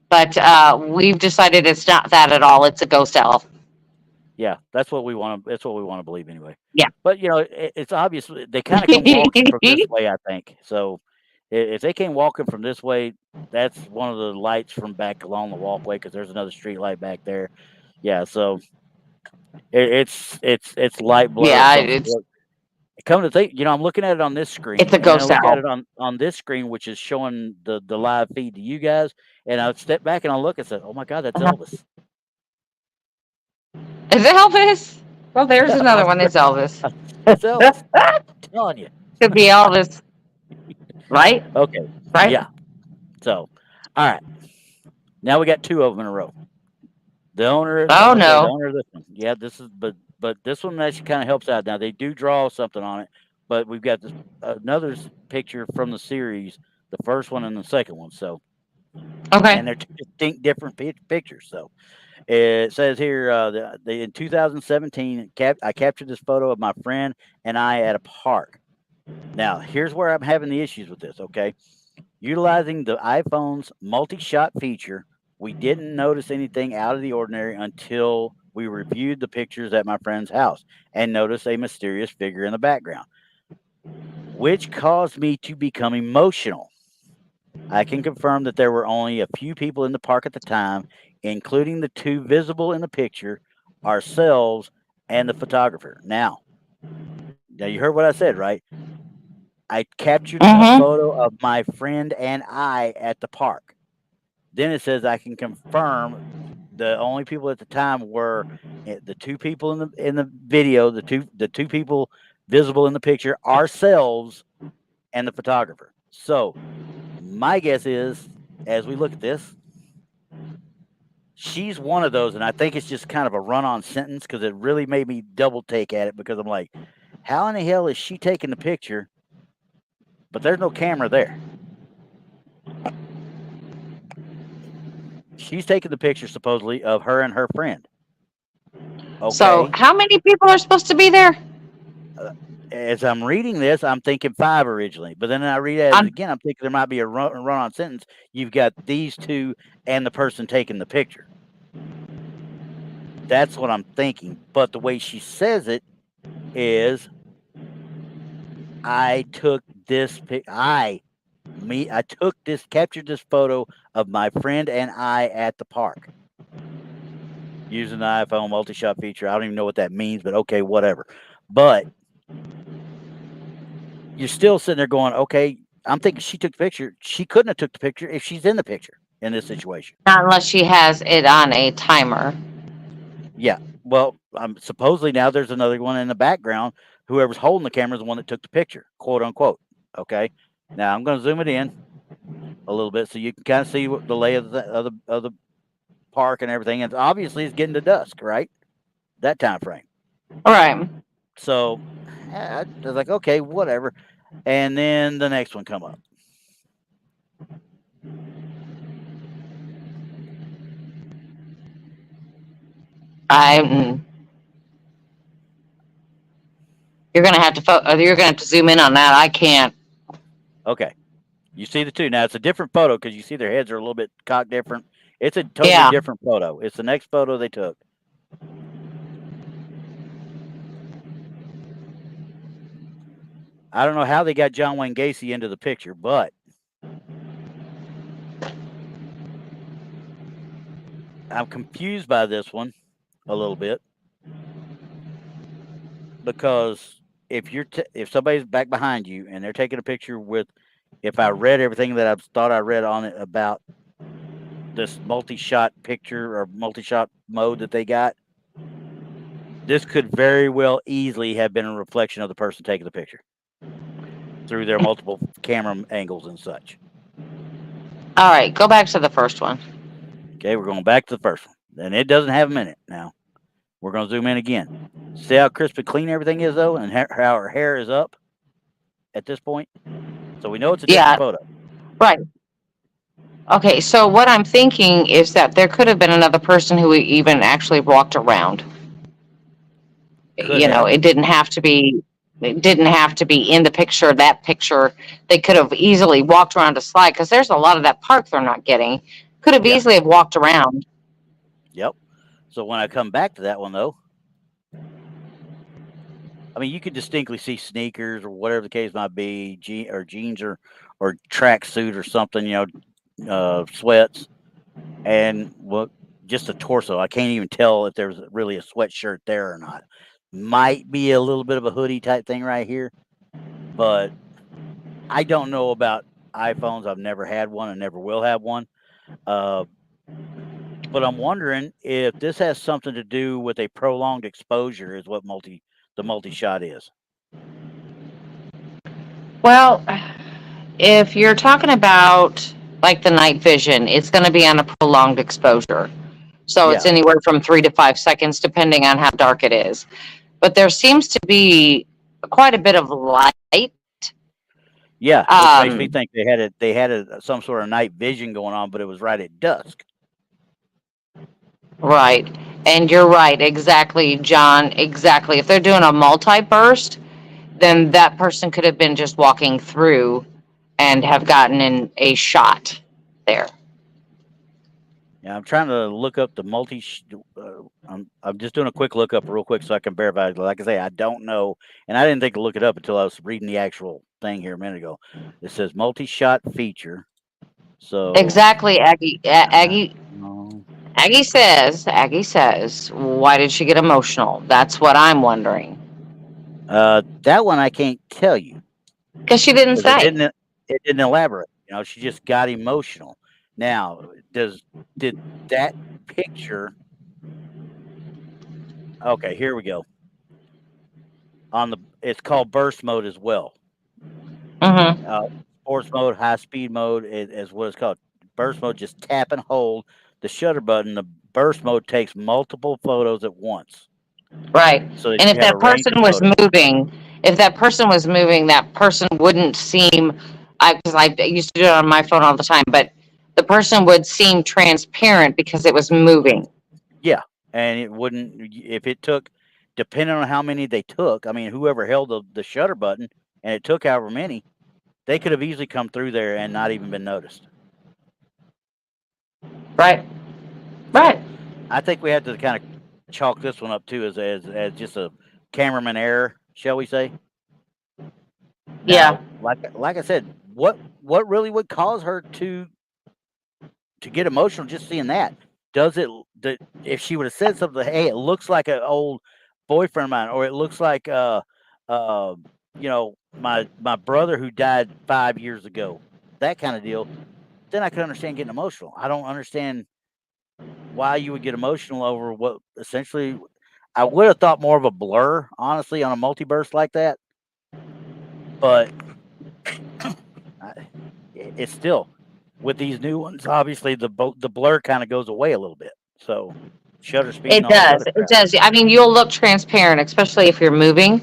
but we've decided it's not that at all. It's a ghost owl. Yeah, that's what we want to. That's what we want to believe anyway. Yeah. But it's obvious they kind of come walking from this way. I think so. If they came walking from this way, that's one of the lights from back along the walkway because there's another street light back there. Yeah, so it's light blur of Yeah, some it's sort. Come to think, I'm looking at it on this screen, it's a and then I ghost look at owl. it on this screen, which is showing the live feed to you guys, and I step back and I look and say, "Oh my God, that's Uh-huh. Elvis." Is it Elvis? Well, there's I another one. swear, It's Elvis. that's Elvis. I'm telling you. Could be Elvis, right? Okay, Right? yeah. So, all right, now we got two of them in a row. The owner, Oh okay, the no. owner of this one, yeah, this is, but this one actually kind of helps out. Now they do draw something on it, but we've got this another picture from the series, the first one and the second one. So, Okay. and they're two distinct different pictures. So it says here, in 2017, I captured this photo of my friend and I at a park. Now, here's where I'm having the issues with this. Okay, utilizing the iPhone's multi-shot feature, we didn't notice anything out of the ordinary until we reviewed the pictures at my friend's house and noticed a mysterious figure in the background, which caused me to become emotional. I can confirm that there were only a few people in the park at the time, including the two visible in the picture, ourselves and the photographer. Now you heard what I said, right? I captured a Mm-hmm. photo of my friend and I at the park. Then it says I can confirm the only people at the time were the two people in the video, the two people visible in the picture, ourselves and the photographer. So my guess is, as we look at this, she's one of those, and I think it's just kind of a run-on sentence because it really made me double take at it because I'm like, how in the hell is she taking the picture? But there's no camera there. She's taking the picture supposedly of her and her friend. So, Okay. how many people are supposed to be there? As I'm reading this, I'm thinking 5 originally, but then I read it as On again, I'm thinking there might be a run-on sentence. You've got these two and the person taking the picture. That's what I'm thinking. But the way she says it is, I took this captured this photo of my friend and I at the park using the iPhone multi-shot feature. I don't even know what that means, but okay, whatever. But you're still sitting there going, okay, I'm thinking she took the picture. She couldn't have took the picture if she's in the picture in this situation. Not unless she has it on a timer. Yeah. Well, supposedly now there's another one in the background. Whoever's holding the camera is the one that took the picture, quote unquote. Okay. Now I'm going to zoom it in a little bit so you can kind of see what the lay of the park and everything. And obviously it's getting to dusk, right? That time frame. All right. So I was like, okay, whatever. And then the next one come up. You're gonna have to you're gonna have to zoom in on that. I can't. Okay. You see the two. Now it's a different photo because you see their heads are a little bit cocked different. It's a totally Yeah. different photo. It's the next photo they took. I don't know how they got John Wayne Gacy into the picture, but I'm confused by this one a little bit because if somebody's back behind you and they're taking a picture with, if I read everything that I thought I read on it about this multi-shot picture or multi-shot mode that they got, this could very well easily have been a reflection of the person taking the picture through their multiple camera angles and such. All right, go back to the first one. Okay, we're going back to the first one. And it doesn't have a minute now. We're going to zoom in again. See how crisp and clean everything is, though, and how her hair is up at this point? So we know it's a different photo. Right. Okay, so what I'm thinking is that there could have been another person who even actually walked around. It didn't have to be. It didn't have to be in the picture. That picture, they could have easily walked around a slide because there's a lot of that park they're not getting. Could have easily have walked around. Yep. So when I come back to that one, though, I mean, you could distinctly see sneakers or whatever the case might be, jeans or tracksuit or something, sweats, and just a torso. I can't even tell if there's really a sweatshirt there or not. Might be a little bit of a hoodie type thing right here, but I don't know about iPhones. I've never had one and never will have one. But I'm wondering if this has something to do with a prolonged exposure, is what the multi-shot is. Well, if you're talking about like the night vision, it's going to be on a prolonged exposure. So it's anywhere from 3 to 5 seconds, depending on how dark it is. But there seems to be quite a bit of light. Yeah, which makes me think they had some sort of night vision going on, but it was right at dusk. Right. And you're right. Exactly, John. Exactly. If they're doing a multi-burst, then that person could have been just walking through and have gotten in a shot there. Yeah, I'm trying to look up the I'm just doing a quick look up real quick so I can verify. Like I say, I don't know, and I didn't think to look it up until I was reading the actual thing here a minute ago. It says multi-shot feature. So exactly, Aggie. Aggie says, why did she get emotional? That's what I'm wondering. That one I can't tell you. Because she didn't because say. it didn't elaborate. You know, she just got emotional. Now, did that picture? Okay, here we go. It's called burst mode as well. Mm-hmm. Sports mode, high speed mode is what it's called. Burst mode, just tap and hold the shutter button. The burst mode takes multiple photos at once, Right. so that And you if have a that range person of was photos. moving, that person wouldn't seem. Because I used to do it on my phone all the time, but the person would seem transparent because it was moving. Yeah, and it wouldn't if it took, depending on how many they took. I mean, whoever held the shutter button and it took however many, they could have easily come through there and not even been noticed. Right. So, Right. I think we have to kind of chalk this one up too as just a cameraman error, shall we say? Yeah. Now, like I said, what really would cause her to get emotional just seeing that? Does it if she would have said something, hey, it looks like an old boyfriend of mine, or it looks like uh my brother who died 5 years ago, that kind of deal, then I could understand getting emotional. I don't understand why you would get emotional over what essentially I would have thought more of a blur, honestly, on a multiverse like that. But it's still with these new ones. Obviously, the blur kind of goes away a little bit. So shutter speed and It all this does. other It crap. does. I mean, you'll look transparent, especially if you're moving.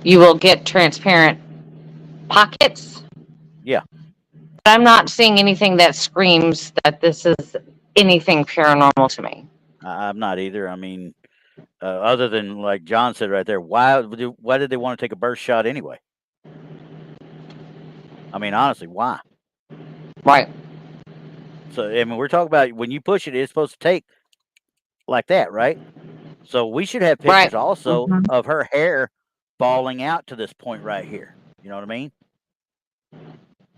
You will get transparent pockets. Yeah, But I'm not seeing anything that screams that this is anything paranormal to me. I'm not either. I mean, other than like John said right there, why did they want to take a burst shot anyway? I mean, honestly, why? Right. So I mean, we're talking about when you push it, it's supposed to take like that, right? So we should have Right. pictures also Hmm. of her hair falling out to this point right here. You know what I mean?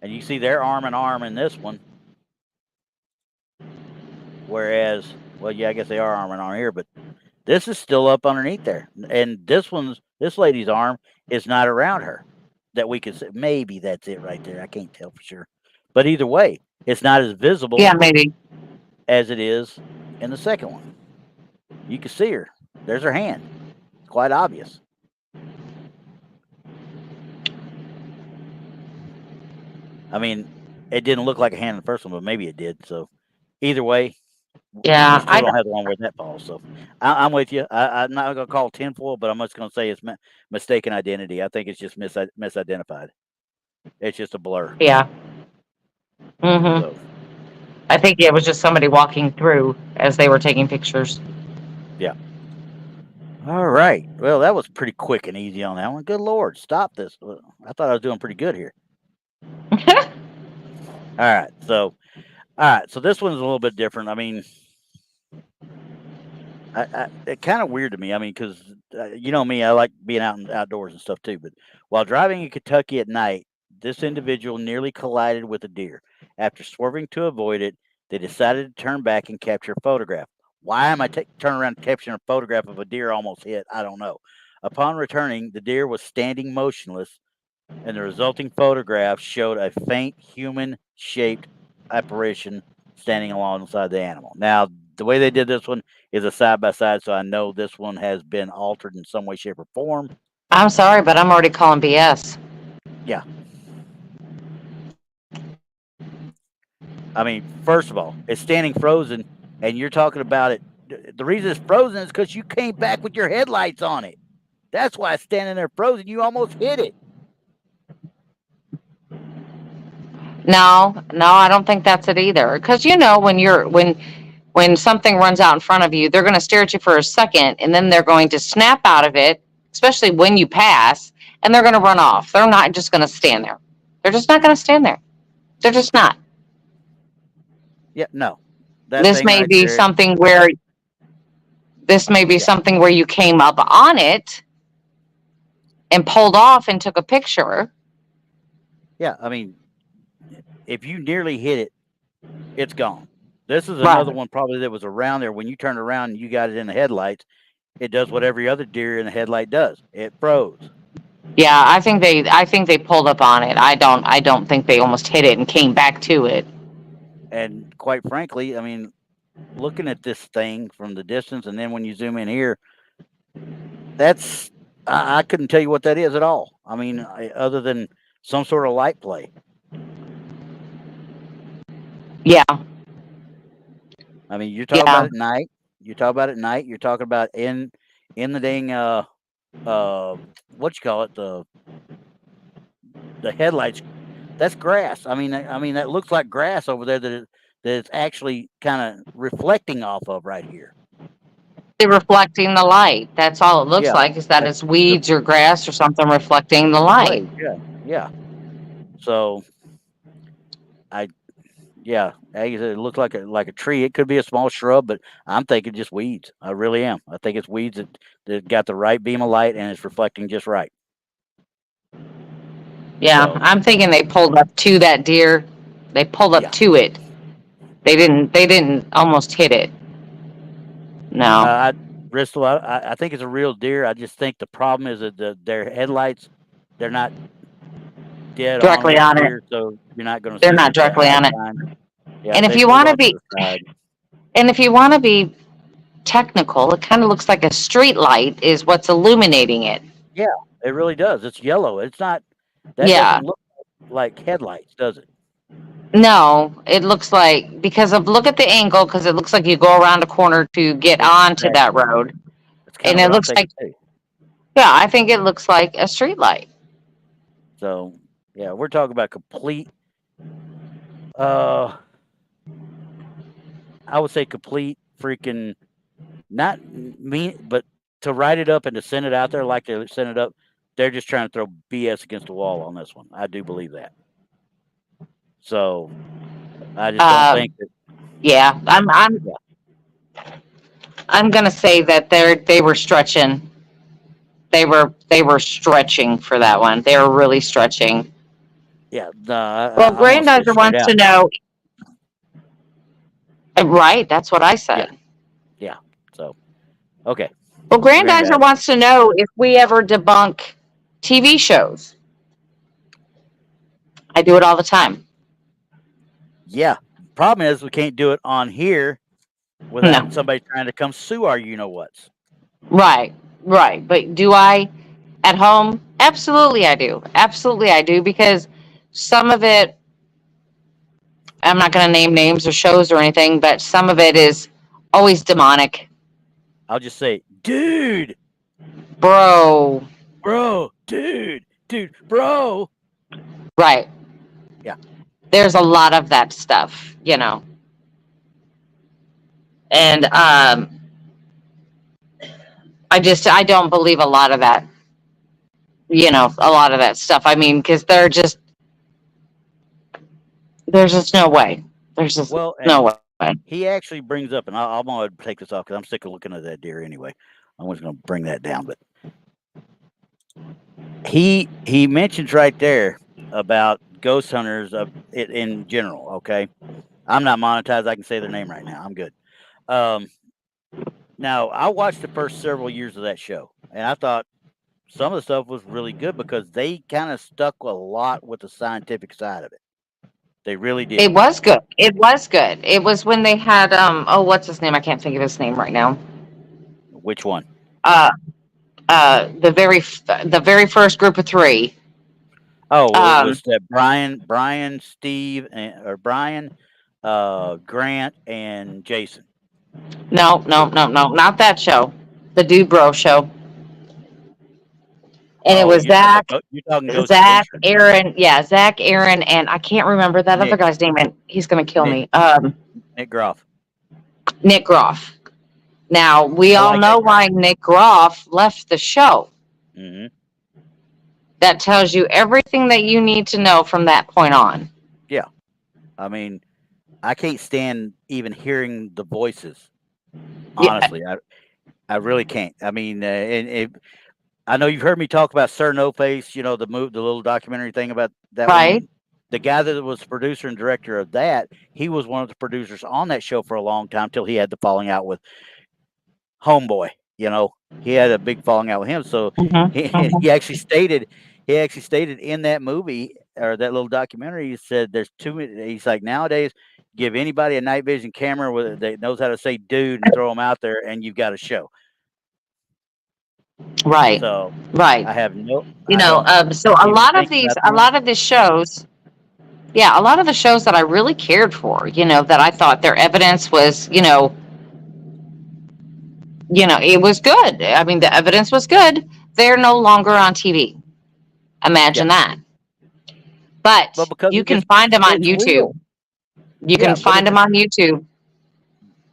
And you see their arm and arm in this one, whereas, well, yeah, I guess they are arm and arm here, but this is still up underneath there, and this lady's arm is not around her that we could say. Maybe that's it right there. I can't tell for sure, but either way, it's not as visible Yeah, maybe. as it is in the second one. You can see her. There's her hand. It's quite obvious. I mean, it didn't look like a hand in the first one, but maybe it did. So either way, we Yeah, still don't have the one where that falls. So I'm with you. I'm not going to call it tinfoil, but I'm just going to say it's mistaken identity. I think it's just misidentified. It's just a blur. yeah. Hmm. So I think it was just somebody walking through as they were taking pictures. yeah. All right. Well, that was pretty quick and easy on that one. Good Lord, stop this. I thought I was doing pretty good here. All right. So this one's a little bit different. I mean, it's kind of weird to me. I mean, because you know me, I like being out and outdoors and stuff too. But while driving in Kentucky at night, this individual nearly collided with a deer. After swerving to avoid it, they decided to turn back and capture a photograph. Why am I turning around and capturing a photograph of a deer almost hit? I don't know. Upon returning, the deer was standing motionless, and the resulting photograph showed a faint human-shaped apparition standing alongside the animal. Now, the way they did this one is a side by side, so I know this one has been altered in some way, shape, or form. I'm sorry, but I'm already calling BS. Yeah. I mean, first of all, it's standing frozen, and you're talking about it. The reason it's frozen is because you came back with your headlights on it. That's why it's standing there frozen. You almost hit it. No, no, I don't think that's it either. Because when something runs out in front of you, they're going to stare at you for a second, and then they're going to snap out of it, especially when you pass, and they're going to run off. They're not just going to stand there. They're just not going to stand there. They're just not. Yeah, no. That This thing may right be there. something where this may be Yeah. something where you came up on it and pulled off and took a picture. Yeah. I mean, if you nearly hit it, it's gone. This is another Right. one probably that was around there. When you turned around and you got it in the headlights, it does what every other deer in the headlight does. It froze. Yeah, I think they pulled up on it. I don't think they almost hit it and came back to it. And quite frankly, I mean, looking at this thing from the distance, and then when you zoom in here, that's I couldn't tell you what that is at all. I mean, other than some sort of light play. Yeah, I mean, you're talking yeah. about at night. You talk about at night. You're talking about in the dang what you call it, the headlights. That's grass. I mean that looks like grass over there that it's actually kind of reflecting off of right here. They're reflecting the light. That's all it looks Yeah, like, is that that's it's weeds or grass or something reflecting the the light. blaze. Yeah, yeah. So I yeah, like I said, it looks like a tree. It could be a small shrub, but I'm thinking just weeds. I really am. I think it's weeds that got the right beam of light and it's reflecting just right. Yeah, So I'm thinking they pulled up to that deer. They pulled up yeah, to it. They didn't almost hit it. No. I Bristol. I think it's a real deer. I just think the problem is that their headlights, they're not dead on Directly with the on it. deer, so you're not going to They're see not the directly eye on it. shine. Yeah, And if they you pulled want to off to be the side. and if you want to be technical, it kind of looks like a street light is what's illuminating it. Yeah, it really does. It's yellow. It's not. That Yeah. doesn't look like headlights, does it? No, it looks like, because of, look at the angle, because it looks like you go around a corner to get onto that Exactly. road. That's kind And of it what I'm looks thinking like, too. yeah, I think it looks like a street light. So yeah, we're talking about complete. Uh, I would say complete freaking not me, but to write it up and to send it out there like they sent it up, they're just trying to throw BS against the wall on this one. I do believe that. So I just don't Um, think that. yeah, Yeah, I'm gonna say that they were stretching. They were stretching for that one. They were really stretching. yeah. No, Well, I'm gonna say it Grandizer straight wants out. to know, right? That's what I Yeah, said. yeah. So okay, Well, Grandizer Granddad. wants to know if we ever debunk TV shows. I do it all the time. Yeah. Problem is we can't do it on here No. without somebody trying to come sue our you know what's. Right, right. But do I at home? Absolutely, I do. Absolutely, I do, because some of it, I'm not going to name names or shows or anything, but some of it is always demonic. I'll just say, dude, Bro. bro, dude, bro. Right. Yeah. There's a lot of that stuff, you know. And I don't believe a lot of that, you know, a lot of that stuff. I mean, because there's just no way. There's just Well, no and way. he actually brings up, and I'm going to take this off because I'm sick of looking at that deer anyway. I'm just going to bring that down, but he mentions right there about ghost hunters of it in general. Okay, I'm not monetized. I can say their name right now. I'm good. Um, Now I watched the first several years of that show, and I thought some of the stuff was really good because they kind of stuck a lot with the scientific side of it. They really did. It was good. It was good. It was when they had oh, what's his name? I can't think of his name right now. Which one? Uh the very first group of three. Oh, it Um was that Brian, Steve, or Brian, Grant, and Jason. no, no, no, no, not that show. The Dude Bro show. And it Oh, was you're talking Ghost Adventure. Aaron, yeah, Zach, Aaron, and I can't remember that other Nick guy's name, and he's gonna kill Nick me. Nick Groff. Nick Groff. Now we I all like that know guy. why Nick Groff left the show. Hmm. That tells you everything that you need to know from that point on. Yeah, I mean, I can't stand even hearing the voices. Yeah, Honestly, I really can't. I mean, I know you've heard me talk about Sir No Face, you know, the little documentary thing about that right. one. The guy that was producer and director of that, he was one of the producers on that show for a long time till he had the falling out with Homeboy, you know. he had a big falling out with him. So Mhm, he mhm. he actually stated in that movie or that little documentary, he said there's too many. He's like, nowadays, give anybody a night vision camera that knows how to say dude and throw them out there, and you've got a show. Right, So right. I don't So a even lot of think these, about a them. lot of the shows, yeah, a lot of the shows that I really cared for, that I thought their evidence was, it was good. I mean, the evidence was good. They're no longer on TV. Yeah, Imagine that. but But because you can find them on it's real. YouTube. You can Yeah, but find them on YouTube.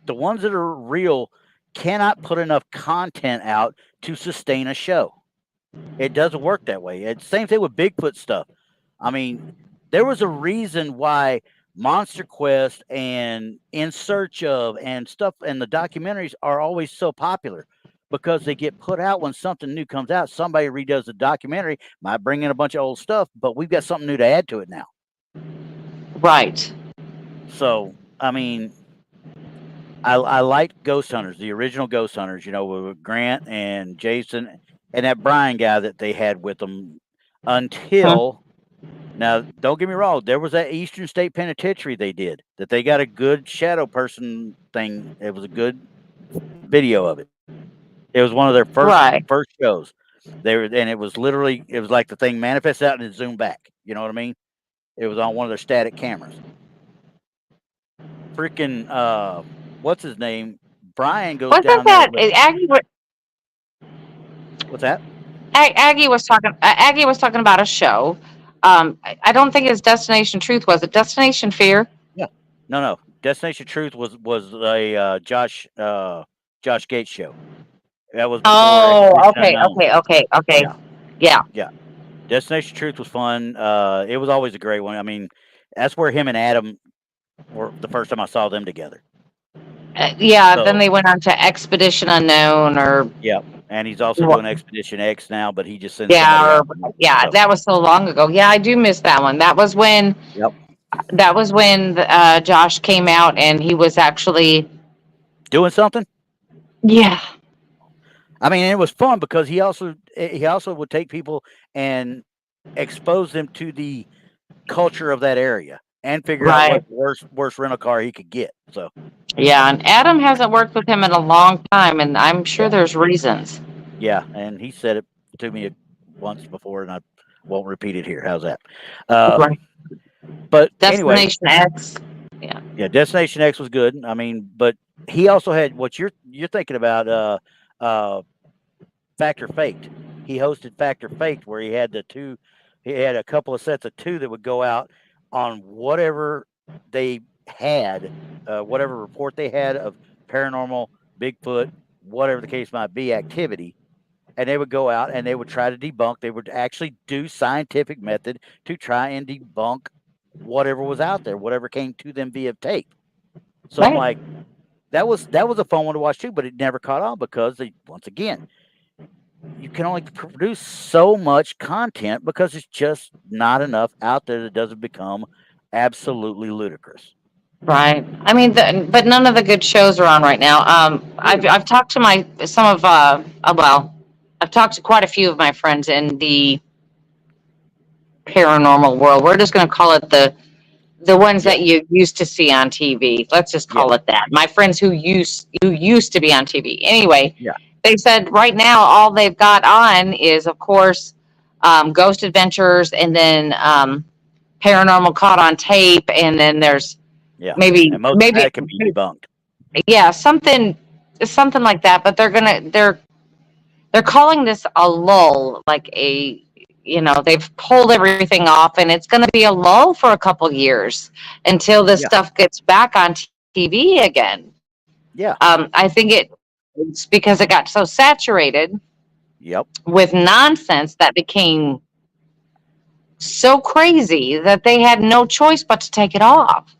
the ones that are real cannot put enough content out to sustain a show. It doesn't work that way. It's the same thing with Bigfoot stuff. I mean, there was a reason why Monster Quest and In Search of and stuff and the documentaries are always so popular because they get put out when something new comes out. Somebody redoes the documentary, might bring in a bunch of old stuff, but we've got something new to add to it now. Right. So, I mean, I liked Ghost Hunters, the original Ghost Hunters, with Grant and Jason and that Brian guy that they had with them Hmm. until now. Don't get me wrong, there was that Eastern State Penitentiary they did that they got a good shadow person thing. It was a good video of it. It was one of their Right. first shows. And it was literally it was like the thing manifests out and it zoomed back. You know what I mean? It was on one of their static cameras. Freaking what's his name? Brian goes Wasn't down there that with Aggie? what's that? Aggie was talking about a show. I don't think it's Destination Truth. Was it Destination Fear? Yeah. No. Destination Truth was a Josh Gates show. That was before Oh, Expedition okay, Unknown. okay, okay, okay. Yeah. Yeah. Yeah. Destination Truth was fun. It was always a great one. I mean, that's where him and Adam were the first time I saw them together. Yeah. Then So, they went on to Expedition Unknown, or yeah. And he's also doing Expedition X now, but he just sends somebody yeah, out or to do it. yeah. So, That was so long ago. Yeah, I do miss that one. yep. That was when Josh came out, and he was actually, Doing something. yeah, I mean, it was fun because he also would take people and expose them to the culture of that area and figure out right. what worst rental car he could get. So Yeah, and Adam hasn't worked with him in a long time, and I'm sure yeah, there's reasons. and he said it to me once before, and I won't repeat it here. How's that? Uh, Right. but anyway, Destination X. Yeah. yeah, Destination X was good. I mean, but he also had what you're thinking about. Uh, Factor Faked. He hosted Factor Faked, where he had the two. He had a couple of sets of two that would go out on whatever they had, whatever report they had of paranormal, Bigfoot, whatever the case might be, activity, and they would go out and they would try to debunk. They would actually do scientific method to try and debunk whatever was out there, whatever came to them via tape. So I'm Right. like, that was a fun one to watch too, but it never caught on because once again, you can only produce so much content because it's just not enough out there that doesn't become absolutely ludicrous. Right. I mean, but none of the good shows are on right now. True. I've talked to I've talked to quite a few of my friends in the paranormal world. We're just going to call it the ones Yeah. that you used to see on TV. Let's just Yeah. call it that. My friends who used to be on TV. Anyway, Yeah. they said right now all they've got on is, of course, Ghost Adventures, and then Paranormal Caught on Tape, and then there's Yeah. maybe And most of maybe that can be debunked. yeah, something like that. But they're calling this a lull, like they've pulled everything off, and it's going to be a lull for a couple years until this Yeah. stuff gets back on TV again. Yeah. I think it's because it got so saturated Yep. with nonsense that became so crazy that they had no choice but to take it off.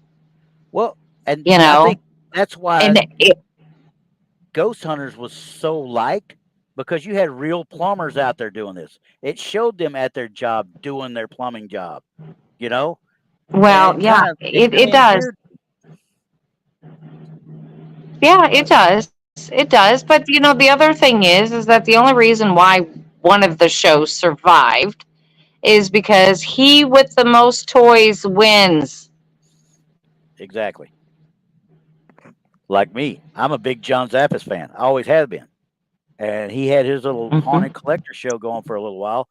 Well, and You I think know, that's why and it, Ghost Hunters was so liked because you had real plumbers out there doing this. It showed them at their job doing their plumbing job, you know, and well, yeah, it it kind it of does. endeared. Yeah, it does. It does. But the other thing is that the only reason why one of the shows survived is because he with the most toys wins. Exactly. Like me, I'm a big John Zappas fan. I always have been. And he had his little Hmm. haunted collector show going for a little while.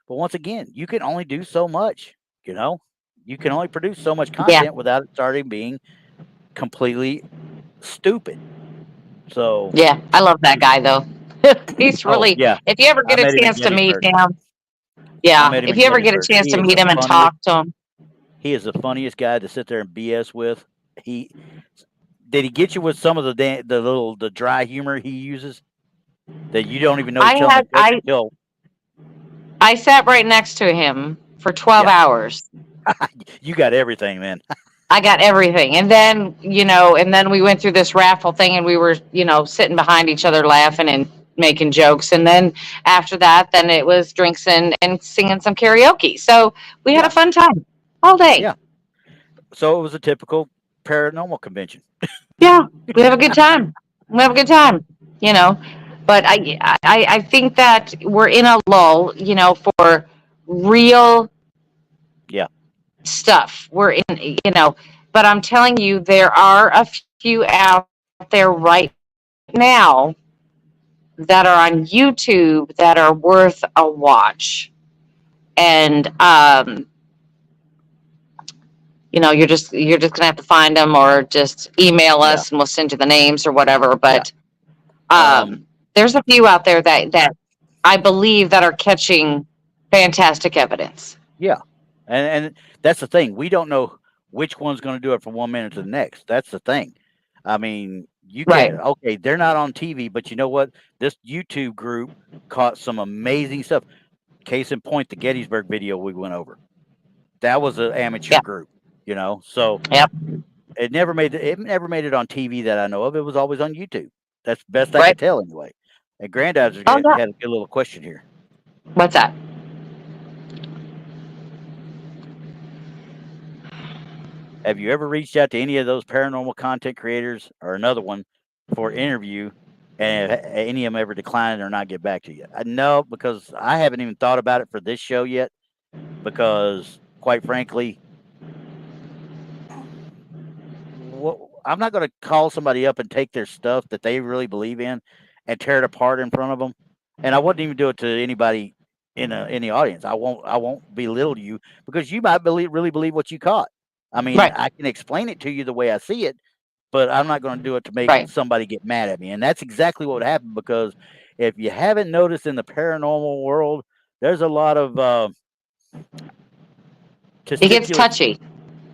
But once again, you can only do so much, you know? You can only produce so much Yeah, content without it starting being completely stupid. So, yeah. I love that guy though. He's oh, really. yeah, If you ever I get a met him in chance to meet Gettysburg. him, I yeah. met him If in you ever get a Gettysburg. chance to meet him and talk to him, He is the funniest guy to sit there and BS with. He did he get you with some of the dry humor he uses that you don't even know he's I telling a had joke until I sat right next to him for 12 yeah. hours. You got everything, man. I got everything. And then we went through this raffle thing and we were, sitting behind each other laughing and making jokes. And then after that, then it was drinks and singing some karaoke. So we had a Yeah, fun time all day. yeah. So it was a typical paranormal convention. Yeah, we have a good time. We have a good time, you know. But I think that we're in a lull, for real Yeah, stuff. We're in, but I'm telling you, there are a few out there right now that are on YouTube that are worth a watch. And you're just gonna have to find them or just email yeah, us and we'll send you the names or whatever. yeah. But Um, there's a few out there that I believe that are catching fantastic evidence. yeah. And that's the thing. We don't know which one's going to do it from one minute to the next. That's the thing. I mean, you Right. can't. Okay, they're not on TV, but you know what? This YouTube group caught some amazing stuff. Case in point, the Gettysburg video we went over. That was an amateur Yep. group, So Yep. it never made it on TV that I know of. It was always on YouTube. That's best I Right. could tell anyway. And Granddad's Oh yeah. had a good little question here. What's that? Have you ever reached out to any of those paranormal content creators or another one for interview, and have any of them ever declined or not get back to you? No, because I haven't even thought about it for this show yet. Because quite frankly, I'm not going to call somebody up and take their stuff that they really believe in and tear it apart in front of them. And I wouldn't even do it to anybody in the audience. I won't belittle you because you might really believe what you caught. I mean, Right. I can explain it to you the way I see it, but I'm not going to do it to make Right. somebody get mad at me. And that's exactly what happened because if you haven't noticed in the paranormal world, there's a lot of It gets testicular. touchy.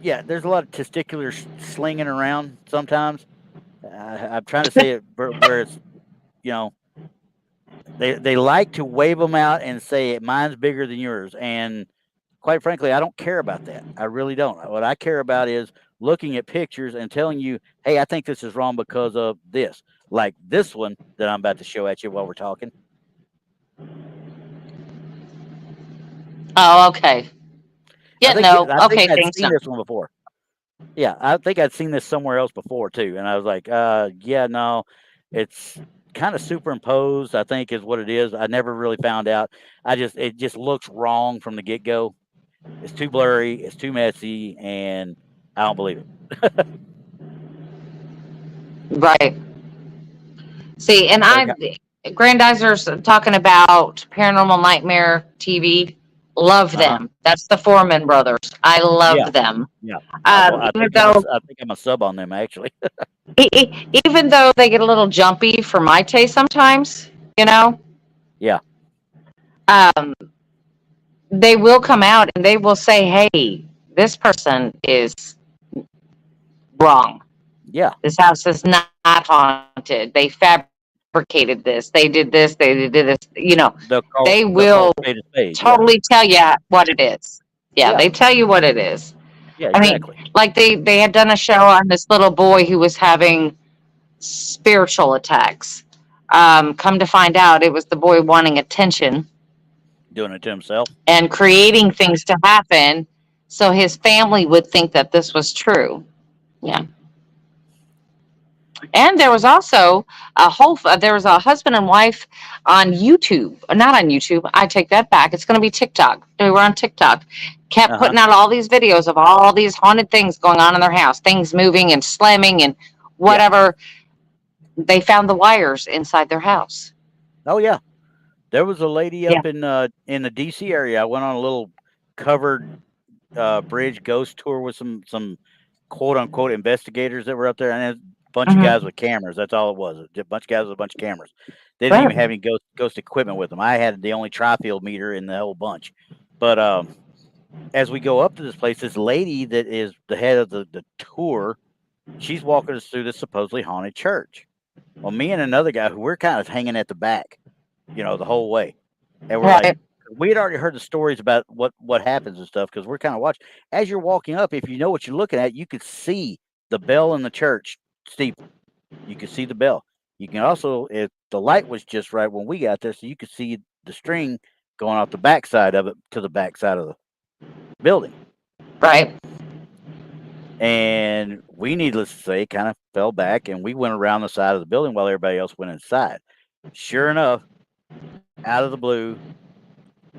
Yeah, there's a lot of testicular slinging around sometimes. I'm trying to say it where it's you know they like to wave them out and say mine's bigger than yours, and quite frankly, I don't care about that. I really don't. What I care about is looking at pictures and telling you, hey, I think this is wrong because of this. Like this one that I'm about to show at you while we're talking. Oh, okay. Yeah, no. I think Okay, I'd thanks. seen No. this one before. Yeah, I think I'd seen this somewhere else before too, and I was like, yeah, no, it's kind of superimposed. I think is what it is. I never really found out. It just looks wrong from the get go. It's too blurry. It's too messy, and I don't believe it. Right. See, and So, Grandizers talking about Paranormal Nightmare TV. Love uh huh, them. That's the Foreman brothers. I yeah, love them. yeah. Um, even though, I think I'm a sub on them actually. even though they get a little jumpy for my taste sometimes, you know, Yeah, um, they will come out and they will say, "Hey, this person is wrong. yeah. This house is not haunted. They fabricated this. They did this. They did this." They They'll call will a spade a spade. Yeah, totally tell you what it is. Yeah, yeah, they tell you what it is. yeah. I mean, Exactly. like they had done a show on this little boy who was having spiritual attacks. Come to find out, it was the boy wanting attention Doing it to himself. and creating things to happen so his family would think that this was true. Yeah. And there was also there was a husband and wife on YouTube, not on YouTube. I take that back. It's going to be TikTok. They were on TikTok, kept Uh-huh. putting out all these videos of all these haunted things going on in their house, things moving and slamming and Yeah. whatever. They found the wires inside their house. Oh yeah. There was a lady Yeah. up in the DC area. I went on a little covered bridge ghost tour with some quote unquote investigators that were up there, and a bunch of guys Hmm. with cameras. That's all it was. A bunch of guys with a bunch of cameras. They didn't even Right. have any ghost equipment with them. I had the only tri-field meter in the whole bunch. But as we go up to this place, this lady that is the head of the tour, she's walking us through this supposedly haunted church. Well, me and another guy who we're kind of hanging at the back, the whole way, and we're like, Right. we had already heard the stories about what happens and stuff because we're kind of watching. As you're walking up, if you know what you're looking at, you could see the bell in the church steeple. You could see the bell. You can also, if the light was just right when we got there, so you could see the string going off the backside of it to the backside of the building. Right. And we, needless to say, kind of fell back and we went around the side of the building while everybody else went inside. Sure enough, out of the blue,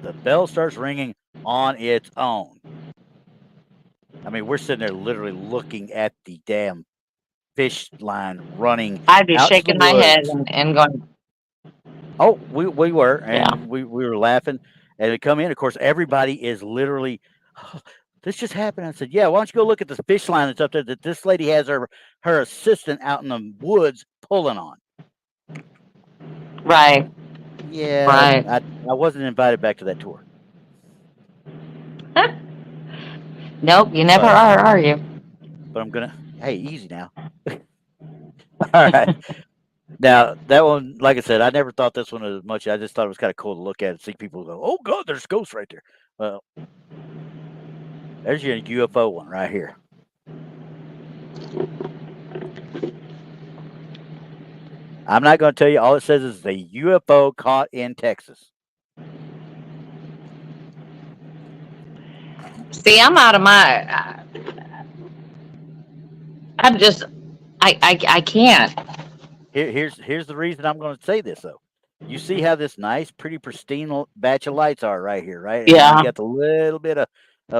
the bell starts ringing on its own. I mean, we're sitting there literally looking at the damn fish line running I'd be out to the shaking my head woods. and going, Oh, we were, yeah. and we were laughing. And they come in, of course, everybody is literally, "Oh, this just happened." I said, "Yeah, why don't you go look at the fish line that's up there that this lady has her assistant out in the woods pulling on." Right. Yeah, Right. I wasn't invited back to that tour, Nope, you never but are you? but I'm gonna. Hey, easy now. All right. Now that one, like I said, I never thought this one as much. I just thought it was kind of cool to look at and see people go, "Oh God, there's ghosts right there." Well, there's your UFO one right here. I'm not going to tell you. All it says is the UFO caught in Texas. See, I'm out of my. I'm just. I can't. Here's the reason I'm going to say this though. You see how this nice, pretty pristine batch of lights are right here, right? And then you Yeah. got the little bit of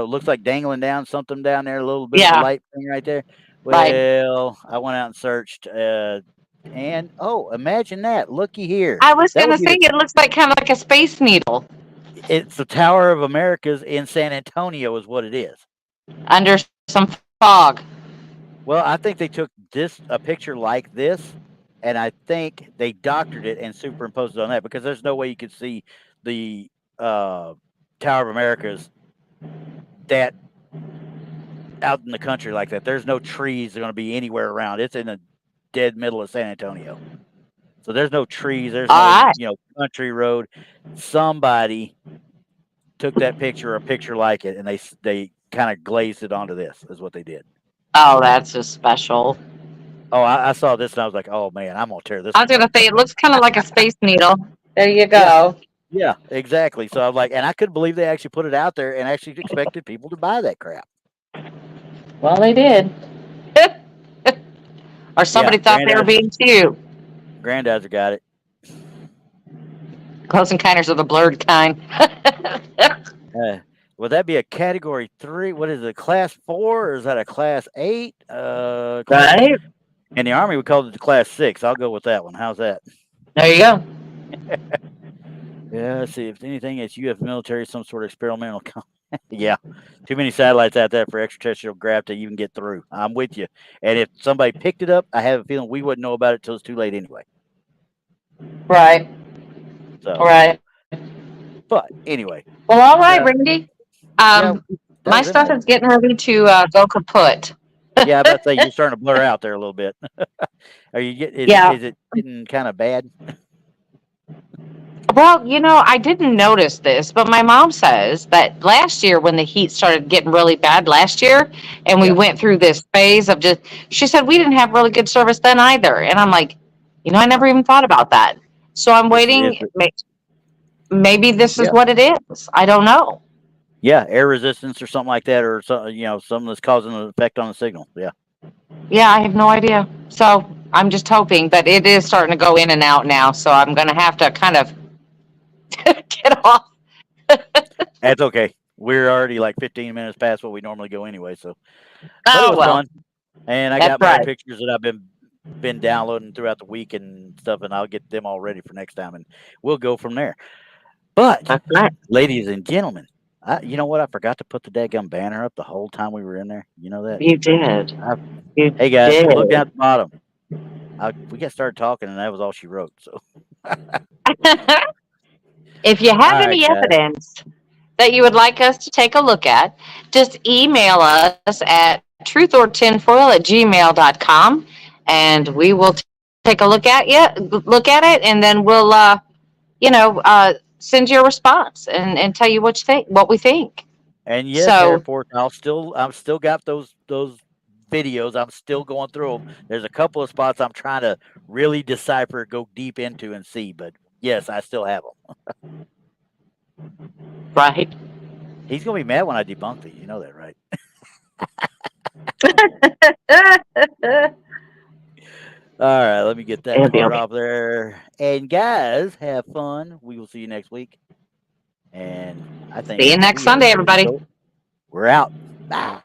looks like dangling down something down there, a little bit of a Yeah. light thing right there. Right. Well, I went out and searched, and oh, imagine that! Looky here. I was That gonna would be say it looks like kind of like a space needle it's the Tower of Americas in San Antonio, is what it is. under some fog. Well, I think they took a picture like this, and I think they doctored it and superimposed it on that because there's no way you could see the Tower of Americas that out in the country like that. There's no trees that are going to be anywhere around. It's in the dead middle of San Antonio, so there's no trees. There's All no right. country road. Somebody took that picture or a picture like it, and they kind of glazed it onto this. Is what they did. Oh, that's just special. Oh, I saw this and I was like, oh man, I'm gonna tear this I was gonna apart. say it looks kind of like a space needle. There you Yeah, go. yeah, exactly. So I'm like, and I couldn't believe they actually put it out there and actually expected people to buy that crap. Well, they did. Or Yeah, somebody thought they were being cute. Granddad's got it. Close encounters of the blurred kind. Uh, would that be a category 3? What is it, class 4 or is that a class 8? Right. In the Army, we called it the class 6. I'll go with that one. How's that? There you go. Yeah, let's see. If anything, it's UF military, some sort of experimental. Yeah, too many satellites out there for extraterrestrial craft to even get through. I'm with you. And if somebody picked it up, I have a feeling we wouldn't know about it till it's too late anyway. Right. So, Right. but anyway, Well, all right, uh, Randy. yeah, that My was stuff interesting. is getting ready to go kaput. Yeah, I about to say you're starting to blur out there a little bit. Are you get? Yeah. Is it getting kind of bad? Well, I didn't notice this, but my mom says that last year when the heat started getting really bad last year and we Yeah. went through this phase of she said we didn't have really good service then either. And I'm like, I never even thought about that. So I'm Is waiting. it? Maybe this is Yeah. what it is. I don't know. Yeah, air resistance or something like that, or something that's causing an effect on the signal. Yeah. Yeah, I have no idea. So I'm just hoping, but it is starting to go in and out now, so I'm going to have to kind of get off. That's okay. We're already like 15 minutes past what we normally go anyway. So, but it Oh was well, fun, and I that's got more right. pictures that I've been downloading throughout the week and stuff, and I'll get them all ready for next time, and we'll go from there. But, That's right. ladies and gentlemen, you know what? I forgot to put the dadgum banner up the whole time we were in there. You know that? You did. I, You hey guys, did. look down at the bottom. We got started talking, and that was all she wrote. So, If you all have right, any guys. evidence that you would like us to take a look at, just email us at truthortinfoil@gmail.com, and we will take a look at it, and then we'll send you a response and tell you what we think. And yes, So Airport, I'm still got those videos. I'm still going through them. There's a couple of spots I'm trying to really decipher, go deep into, and see. But yes, I still have them. right. He's gonna be mad when I debunk these. You know that, right? All right, let me get that It'll be part okay. off there. And guys, have fun. We will see you next week. And I See think you next we are Sunday, good to everybody. go. We're out. Bye.